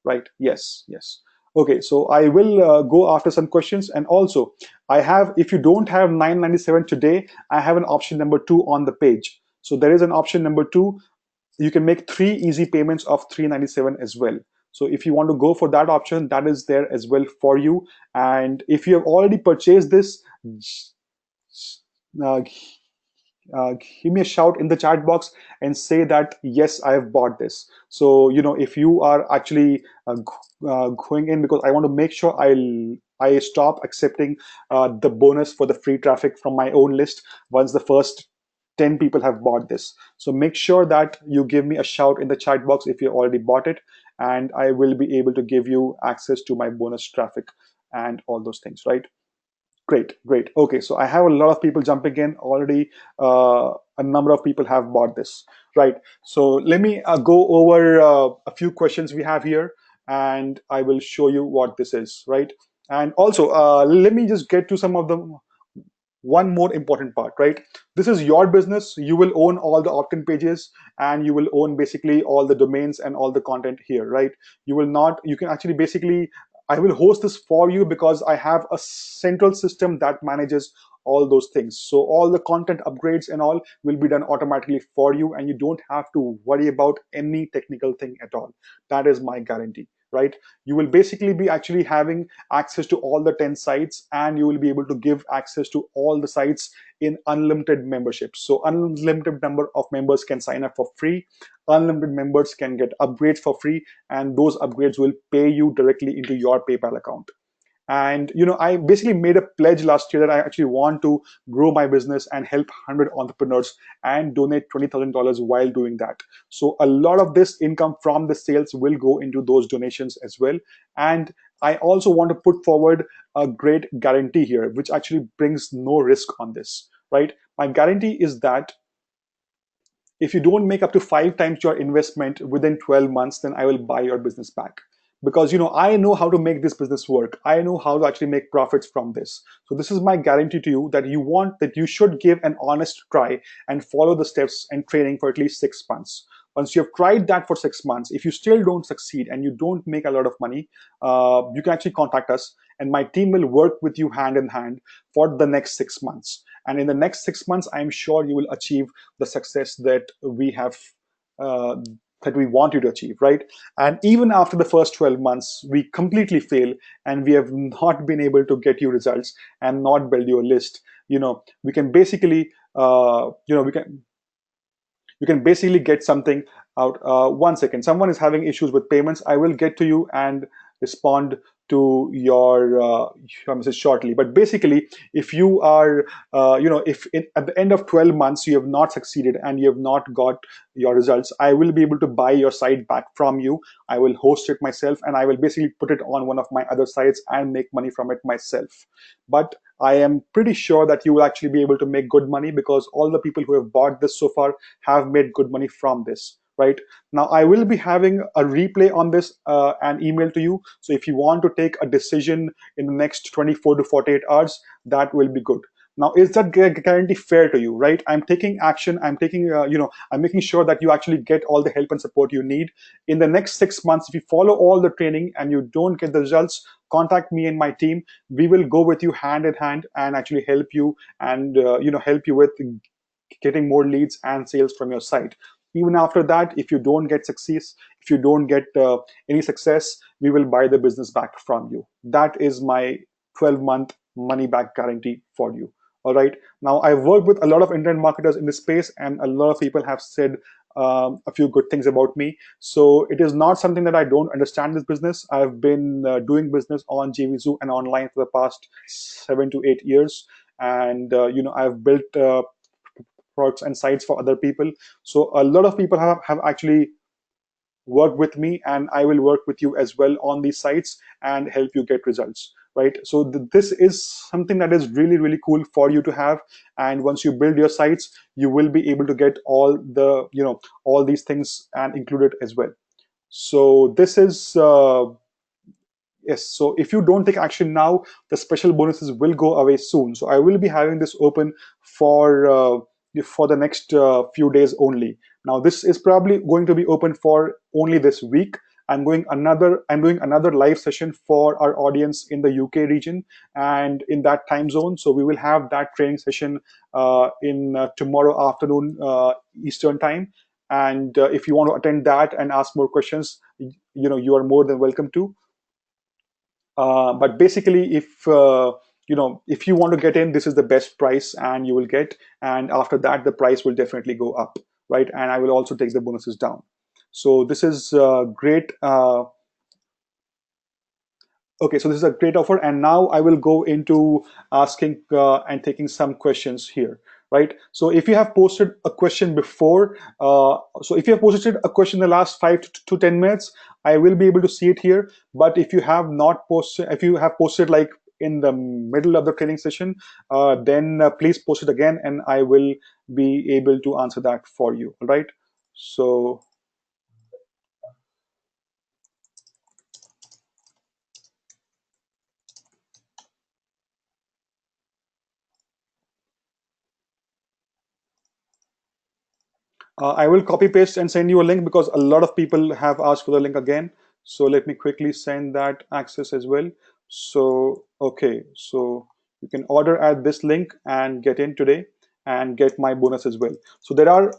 Right? Yes, yes. Okay, so I will go after some questions. And also, I have, if you don't have 997 today, I have an option number 2 on the page. So there is an option number 2. You can make 3 easy payments of 397 as well. So if you want to go for that option, that is there as well for you. And if you have already purchased this, uh, give me a shout in the chat box and say that yes, I have bought this. So if you are actually going in, because I want to make sure I stop accepting the bonus for the free traffic from my own list once the first 10 people have bought this. So make sure that you give me a shout in the chat box if you already bought it, and I will be able to give you access to my bonus traffic and all those things, right? Great, great. Okay, so I have a lot of people jumping in already. A number of people have bought this, right? So let me go over a few questions we have here, and I will show you what this is, right? And also, let me just get to some of them. One more important part, right? This is your business. You will own all the opt-in pages, and you will own basically all the domains and all the content here, right? You will not, you can actually basically, I will host this for you because I have a central system that manages all those things. So all the content upgrades and all will be done automatically for you, and you don't have to worry about any technical thing at all. That is my guarantee, right? You will basically be actually having access to all the 10 sites, and you will be able to give access to all the sites in unlimited memberships. So unlimited number of members can sign up for free. Unlimited members can get upgrades for free, and those upgrades will pay you directly into your PayPal account. And I basically made a pledge last year that I actually want to grow my business and help 100 entrepreneurs and donate $20,000 while doing that. So a lot of this income from the sales will go into those donations as well. And I also want to put forward a great guarantee here, which actually brings no risk on this, right? My guarantee is that if you don't make up to 5 times your investment within 12 months, then I will buy your business back. Because I know how to make this business work. I know how to actually make profits from this. So this is my guarantee to you that you should give an honest try and follow the steps and training for at least 6 months. Once you have tried that for 6 months, if you still don't succeed and you don't make a lot of money, you can actually contact us, and my team will work with you hand in hand for the next 6 months. And in the next 6 months, I'm sure you will achieve the success that we have, uh, that we want you to achieve, right? And even after the first 12 months, we completely fail and we have not been able to get you results and not build your list. We can basically, you can basically get something out. 1 second, someone is having issues with payments. I will get to you and respond to your message shortly. But basically, if you are, if at the end of 12 months you have not succeeded and you have not got your results, I will be able to buy your site back from you. I will host it myself, and I will basically put it on one of my other sites and make money from it myself. But I am pretty sure that you will actually be able to make good money, because all the people who have bought this so far have made good money from this, right? Now, I will be having a replay on this and email to you. So if you want to take a decision in the next 24 to 48 hours, that will be good. Now, is that guarantee fair to you, right? I'm taking action. I'm taking, I'm making sure that you actually get all the help and support you need. In the next 6 months, if you follow all the training and you don't get the results, contact me and my team. We will go with you hand in hand and actually help you, and help you with getting more leads and sales from your site. Even after that, if you don't get success, if you don't get any success, we will buy the business back from you. That is my 12-month money back guarantee for you. All right. Now, I've worked with a lot of internet marketers in this space, and a lot of people have said a few good things about me. So it is not something that I don't understand this business. I've been doing business on JVZoo and online for the past 7 to 8 years, and I've built products and sites for other people. So a lot of people have actually worked with me, and I will work with you as well on these sites and help you get results, right? So this is something that is really, really cool for you to have. And once you build your sites, you will be able to get all the, all these things and include it as well. So this is Yes, so if you don't take action now, the special bonuses will go away soon. So I will be having this open for the next few days only. Now this is probably going to be open for only this week. I'm doing another live session for our audience in the UK region and in that time zone. So we will have that training session in tomorrow afternoon Eastern time. And if you want to attend that and ask more questions, you are more than welcome to. But basically, if you want to get in, this is the best price, and you will get. And after that, the price will definitely go up, right? And I will also take the bonuses down. So this is great. Okay, so this is a great offer, and now I will go into asking and taking some questions here, right? So if you have posted a question before, so if you have posted a question in the last 5 to 10 minutes, I will be able to see it here. But if you have not posted, if you have posted like in the middle of the training session, then please post it again, and I will be able to answer that for you, all right? So I will copy paste and send you a link because a lot of people have asked for the link again. So let me quickly send that access as well. So, okay, so you can order at this link and get in today and get my bonus as well. So there are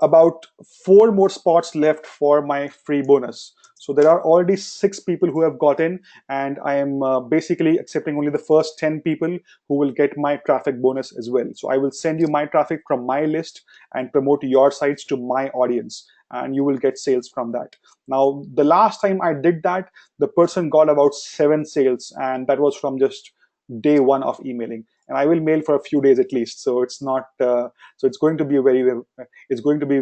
about 4 more spots left for my free bonus. So there are already 6 people who have gotten, and I am basically accepting only the first 10 people who will get my traffic bonus as well. So I will send you my traffic from my list and promote your sites to my audience, and you will get sales from that. Now, the last time I did that, the person got about 7 sales, and that was from just day one of emailing. And I will mail for a few days at least, so it's not so it's going to be it's going to be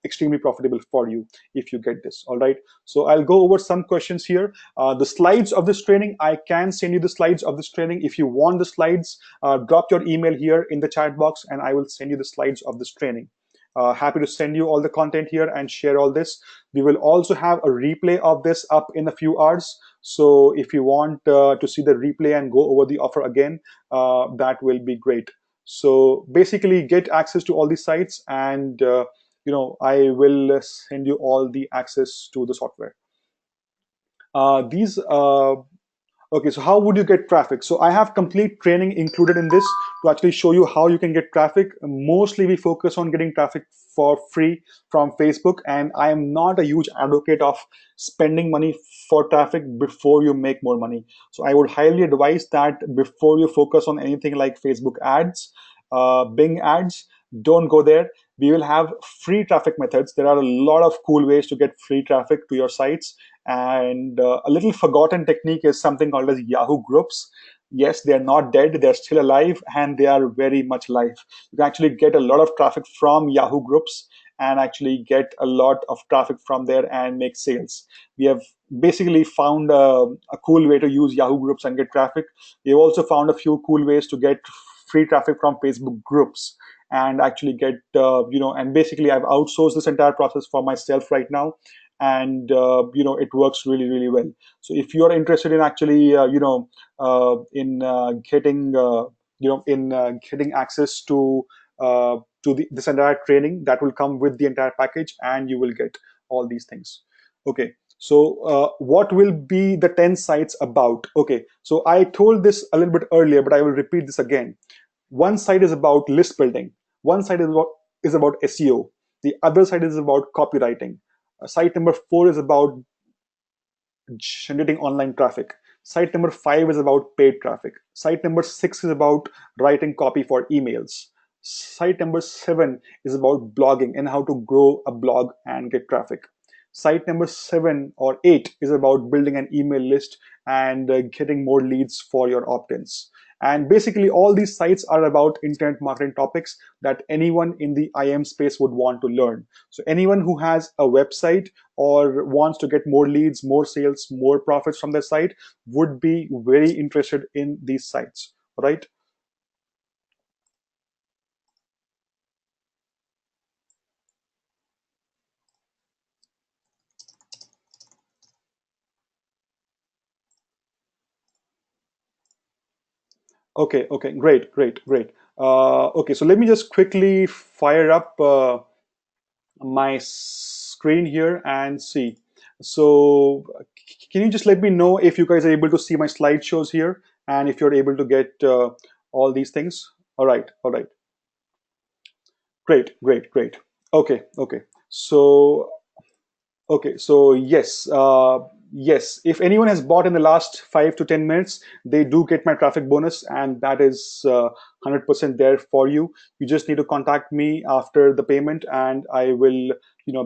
extremely profitable for you if you get this. All right, so I'll go over some questions here. The slides of this training, I can send you the slides of this training. If you want the slides, drop your email here in the chat box and I will send you the slides of this training. Happy to send you all the content here and share all this. We will also have a replay of this up in a few hours. So if you want to see the replay and go over the offer again, that will be great. So basically get access to all these sites, and I will send you all the access to the software. These Okay, so how would you get traffic? So I have complete training included in this to actually show you how you can get traffic. Mostly we focus on getting traffic for free from Facebook, and I am not a huge advocate of spending money for traffic before you make more money. So I would highly advise that before you focus on anything like Facebook ads, Bing ads, don't go there. We will have free traffic methods. There are a lot of cool ways to get free traffic to your sites, and a little forgotten technique is something called as Yahoo groups. Yes, they are not dead, they're still alive, and they are very much alive. You can actually get a lot of traffic from Yahoo groups and actually get a lot of traffic from there and make sales. We have basically found a cool way to use Yahoo groups and get traffic. We've also found a few cool ways to get free traffic from Facebook groups and actually get, and basically I've outsourced this entire process for myself right now, and it works really, really well. So if you're interested in actually in getting getting access to this entire training, that will come with the entire package and you will get all these things. Okay, so what will be the 10 sites about? Okay, so I told this a little bit earlier, but I will repeat this again. One side is about list building, one side is about SEO, the other side is about copywriting. Site number 4 is about generating online traffic. Site number 5 is about paid traffic. Site number 6 is about writing copy for emails. Site number 7 is about blogging and how to grow a blog and get traffic. Site number 7 or 8 is about building an email list and getting more leads for your opt-ins. And basically all these sites are about internet marketing topics that anyone in the IM space would want to learn. So anyone who has a website or wants to get more leads, more sales, more profits from their site would be very interested in these sites, right? Okay, okay, great, great, great. Okay, so let me just quickly fire up my screen here and see. So can you just let me know if you guys are able to see my slideshows here and if you're able to get all these things? All right. Great, great, great. Okay, okay. So okay, so yes, yes. If anyone has bought in the last 5 to 10 minutes, they do get my traffic bonus, and that is 100% there for you. You just need to contact me after the payment, and I will,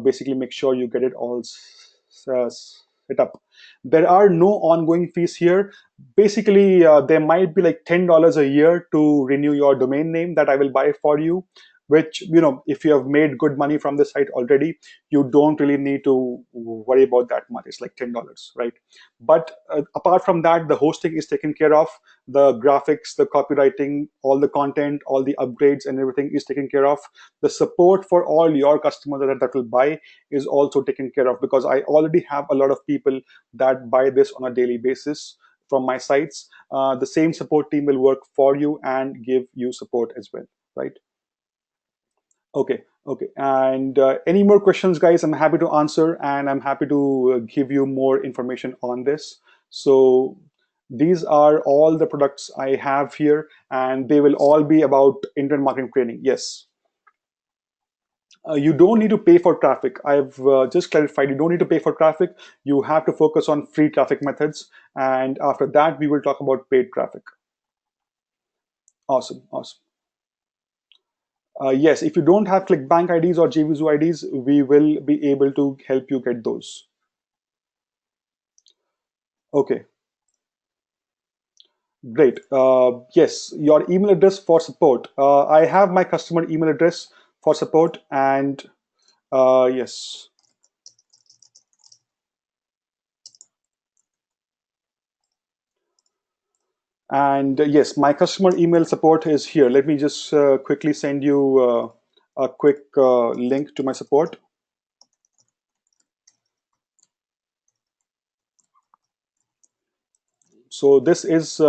basically make sure you get it all set up. There are no ongoing fees here. Basically, there might be like $10 a year to renew your domain name that I will buy for you. Which, if you have made good money from the site already, you don't really need to worry about that much. It's like $10, right? But apart from that, the hosting is taken care of. The graphics, the copywriting, all the content, all the upgrades and everything is taken care of. The support for all your customers that will buy is also taken care of, because I already have a lot of people that buy this on a daily basis from my sites. The same support team will work for you and give you support as well, right? Okay, okay. And any more questions, guys? I'm happy to answer, and I'm happy to give you more information on this. So these are all the products I have here, and they will all be about internet marketing training. Yes. You don't need to pay for traffic. I've just clarified, you don't need to pay for traffic. You have to focus on free traffic methods. And after that, we will talk about paid traffic. Awesome, awesome. Yes, if you don't have ClickBank IDs or JVZoo IDs, we will be able to help you get those. Okay, great. Yes, your email address for support. I have my customer email address for support, and yes, and yes, my customer email support is here. Let me just quickly send you a quick link to my support. So this is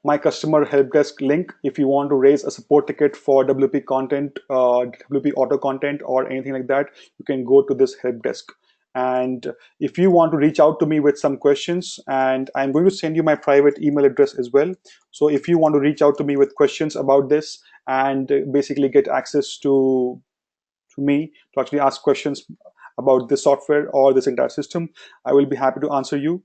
my customer help desk link. If you want to raise a support ticket for WP content, WP auto content, or anything like that, you can go to this help desk. And if you want to reach out to me with some questions, and I'm going to send you my private email address as well. So if you want to reach out to me with questions about this and basically get access to me to actually ask questions about this software or this entire system, I will be happy to answer you.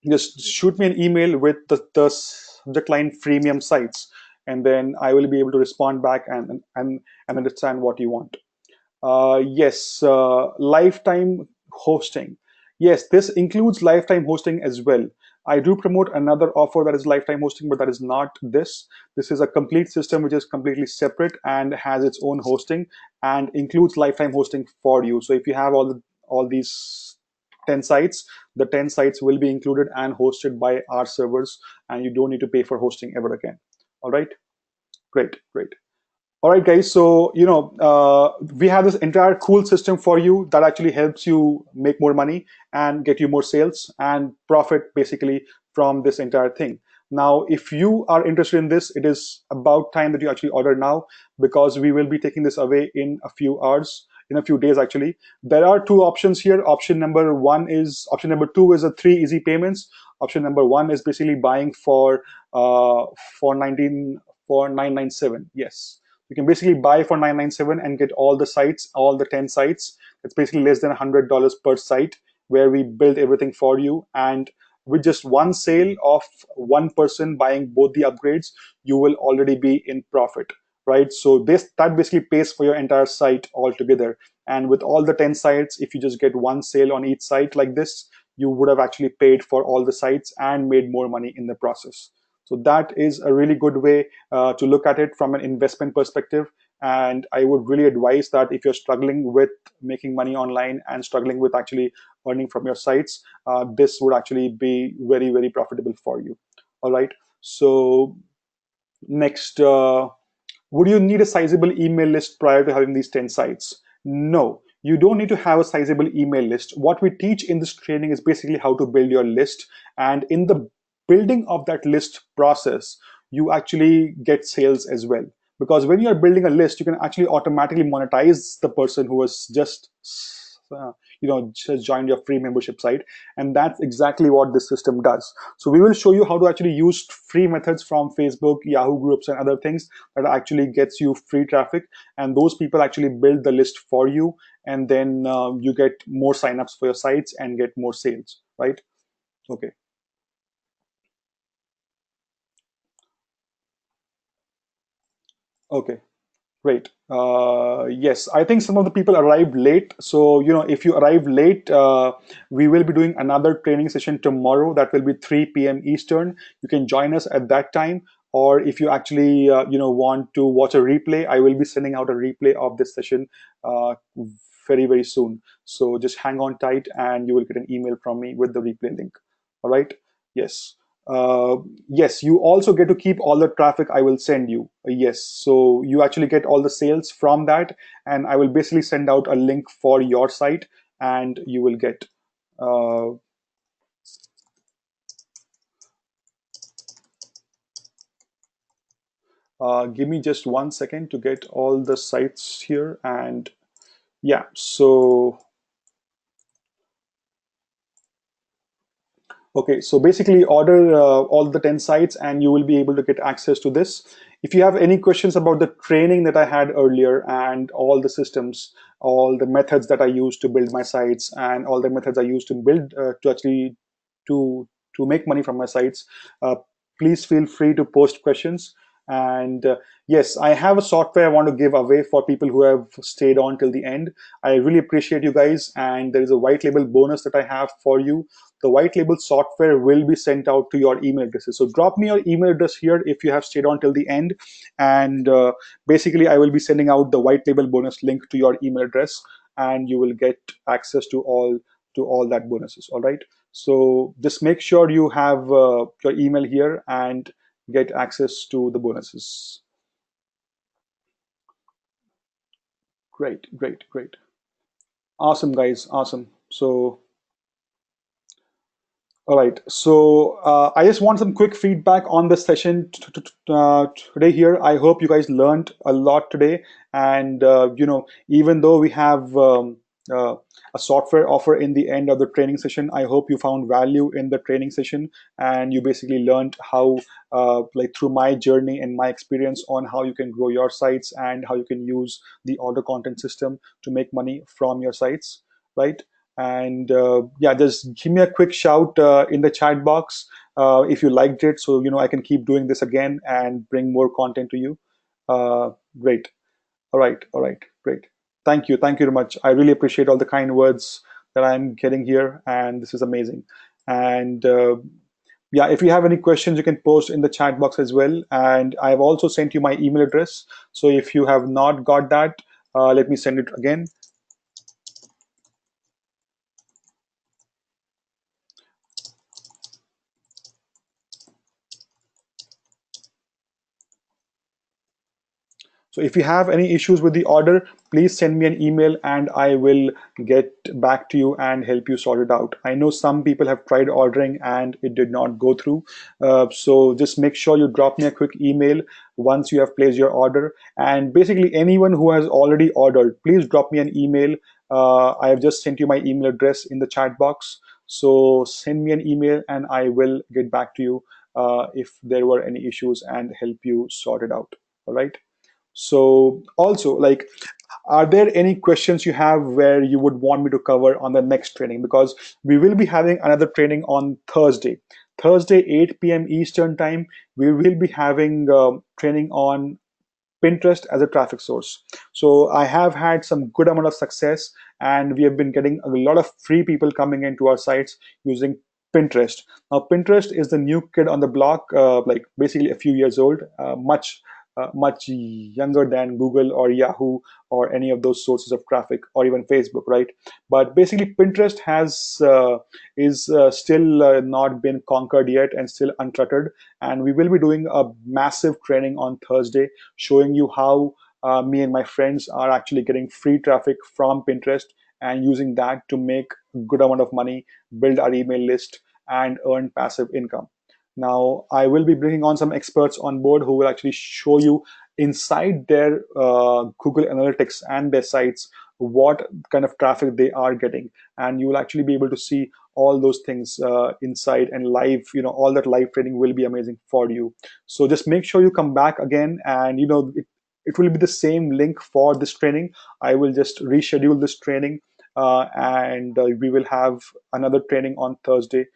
Just shoot me an email with the subject line freemium sites, and then I will be able to respond back and understand what you want. Yes, lifetime hosting. Yes, this includes lifetime hosting as well. I do promote another offer that is lifetime hosting, but that is not this. This is a complete system which is completely separate and has its own hosting and includes lifetime hosting for you. So if you have all these 10 sites, the 10 sites will be included and hosted by our servers, and you don't need to pay for hosting ever again. All right, great, great. All right, guys. So, we have this entire cool system for you that actually helps you make more money and get you more sales and profit basically from this entire thing. Now, if you are interested in this, it is about time that you actually order now, because we will be taking this away in a few hours, in a few days actually. There are two options here. Option number two is a 3 easy payments. Option number one is basically buying for 997. Yes, you can basically buy for 997 and get all the sites, all the 10 sites. It's basically less than $100 per site, where we build everything for you. And with just one sale of one person buying both the upgrades, you will already be in profit, right? So that basically pays for your entire site altogether. And with all the 10 sites, if you just get one sale on each site like this, you would have actually paid for all the sites and made more money in the process. So that is a really good way to look at it from an investment perspective. And I would really advise that if you're struggling with making money online and struggling with actually earning from your sites, this would actually be very, very profitable for you. All right. So next, would you need a sizable email list prior to having these 10 sites? No, you don't need to have a sizable email list. What we teach in this training is basically how to build your list. And in the building of that list process, you actually get sales as well. Because when you're building a list, you can actually automatically monetize the person who has just uh, just joined your free membership site. And that's exactly what this system does. So we will show you how to actually use free methods from Facebook, Yahoo groups, and other things that actually gets you free traffic, and those people actually build the list for you, and then you get more signups for your sites and get more sales, right? Okay. Okay. Great. Yes, I think some of the people arrived late. So, if you arrive late, we will be doing another training session tomorrow. That will be 3 p.m. Eastern. You can join us at that time. Or if you actually, want to watch a replay, I will be sending out a replay of this session very, very soon. So just hang on tight and you will get an email from me with the replay link. All right. Yes. Yes, you also get to keep all the traffic I will send you. Yes, so you actually get all the sales from that, and I will basically send out a link for your site, and you will get. Uh, Give me just 1 second to get all the sites here, and yeah, so okay, so basically order all the 10 sites and you will be able to get access to this. If you have any questions about the training that I had earlier and all the systems, all the methods that I use to build my sites and all the methods I use to build to actually to to make money from my sites, uh, please feel free to post questions. And yes, I have a software I want to give away for people who have stayed on till the end. I really appreciate you guys, and there is a white label bonus that I have for you. The white label software will be sent out to your email addresses. So drop me your email address here if you have stayed on till the end, and basically I will be sending out the white label bonus link to your email address, and you will get access to all that bonuses. All right. So just make sure you have your email here and get access to the bonuses. Great, great, great. Awesome, guys. Awesome. So all right, so I just want some quick feedback on the session today here. I hope you guys learned a lot today, and even though we have uh, a software offer in the end of the training session, I hope you found value in the training session, and you basically learned how, like through my journey and my experience on how you can grow your sites and how you can use the auto content system to make money from your sites, right? And yeah, just give me a quick shout in the chat box if you liked it, so I can keep doing this again and bring more content to you. uh, Great. All right, all right, great. Thank you very much. I really appreciate all the kind words that I'm getting here, and this is amazing. And yeah, if you have any questions, you can post in the chat box as well, and I've also sent you my email address. So if you have not got that, let me send it again. So if you have any issues with the order, please send me an email and I will get back to you and help you sort it out. I know some people have tried ordering and it did not go through. So just make sure you drop me a quick email once you have placed your order. And basically anyone who has already ordered, please drop me an email. I have just sent you my email address in the chat box. So send me an email and I will get back to you if there were any issues and help you sort it out. All right. So also, like, are there any questions you have where you would want me to cover on the next training? Because we will be having another training on Thursday, 8 p.m. Eastern time. We will be having training on Pinterest as a traffic source. So I have had some good amount of success, and we have been getting a lot of free people coming into our sites using Pinterest. Now, Pinterest is the new kid on the block, like basically a few years old, much younger than Google or Yahoo or any of those sources of traffic, or even Facebook, right? But basically, Pinterest has is still not been conquered yet and still uncluttered. And we will be doing a massive training on Thursday, showing you how me and my friends are actually getting free traffic from Pinterest and using that to make a good amount of money, build our email list, and earn passive income. Now, I will be bringing on some experts on board who will actually show you inside their Google Analytics and their sites what kind of traffic they are getting, and you will actually be able to see all those things inside and live. All that live training will be amazing for you. So just make sure you come back again, and it will be the same link for this training. I will just reschedule this training, and we will have another training on Thursday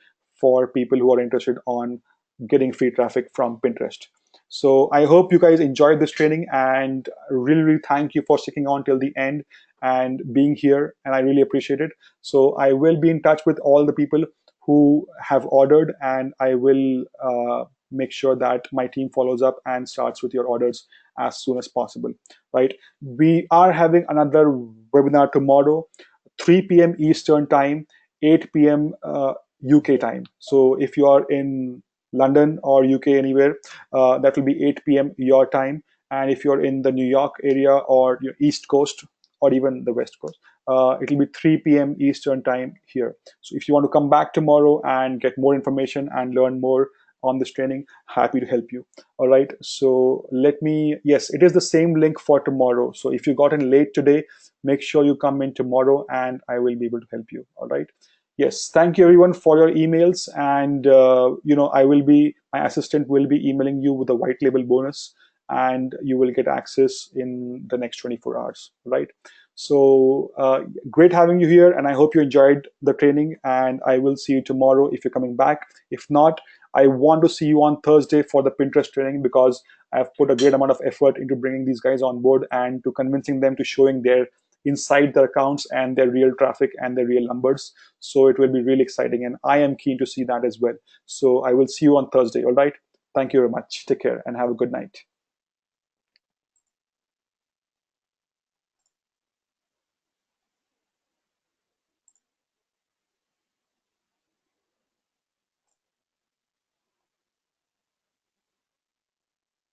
for people who are interested on getting free traffic from Pinterest. So I hope you guys enjoyed this training, and really, really thank you for sticking on till the end and being here, and I really appreciate it. So I will be in touch with all the people who have ordered, and I will make sure that my team follows up and starts with your orders as soon as possible, right? We are having another webinar tomorrow, 3 p.m. Eastern time, 8 p.m. UK time. So if you are in London or UK anywhere, that will be 8 p.m. your time. And if you're in the New York area or East Coast or even the West Coast, it will be 3 p.m. Eastern time here. So if you want to come back tomorrow and get more information and learn more on this training, happy to help you. All right. So yes, it is the same link for tomorrow. So if you got in late today, make sure you come in tomorrow and I will be able to help you. All right. Yes, thank you everyone for your emails, and my assistant will be emailing you with a white label bonus, and you will get access in the next 24 hours, right? So great having you here, and I hope you enjoyed the training, and I will see you tomorrow if you're coming back. If not, I want to see you on Thursday for the Pinterest training, because I've put a great amount of effort into bringing these guys on board and to convincing them to showing their inside their accounts and their real traffic and their real numbers. So it will be really exciting, and I am keen to see that as well. So I will see you on Thursday. All right. Thank you very much. Take care and have a good night.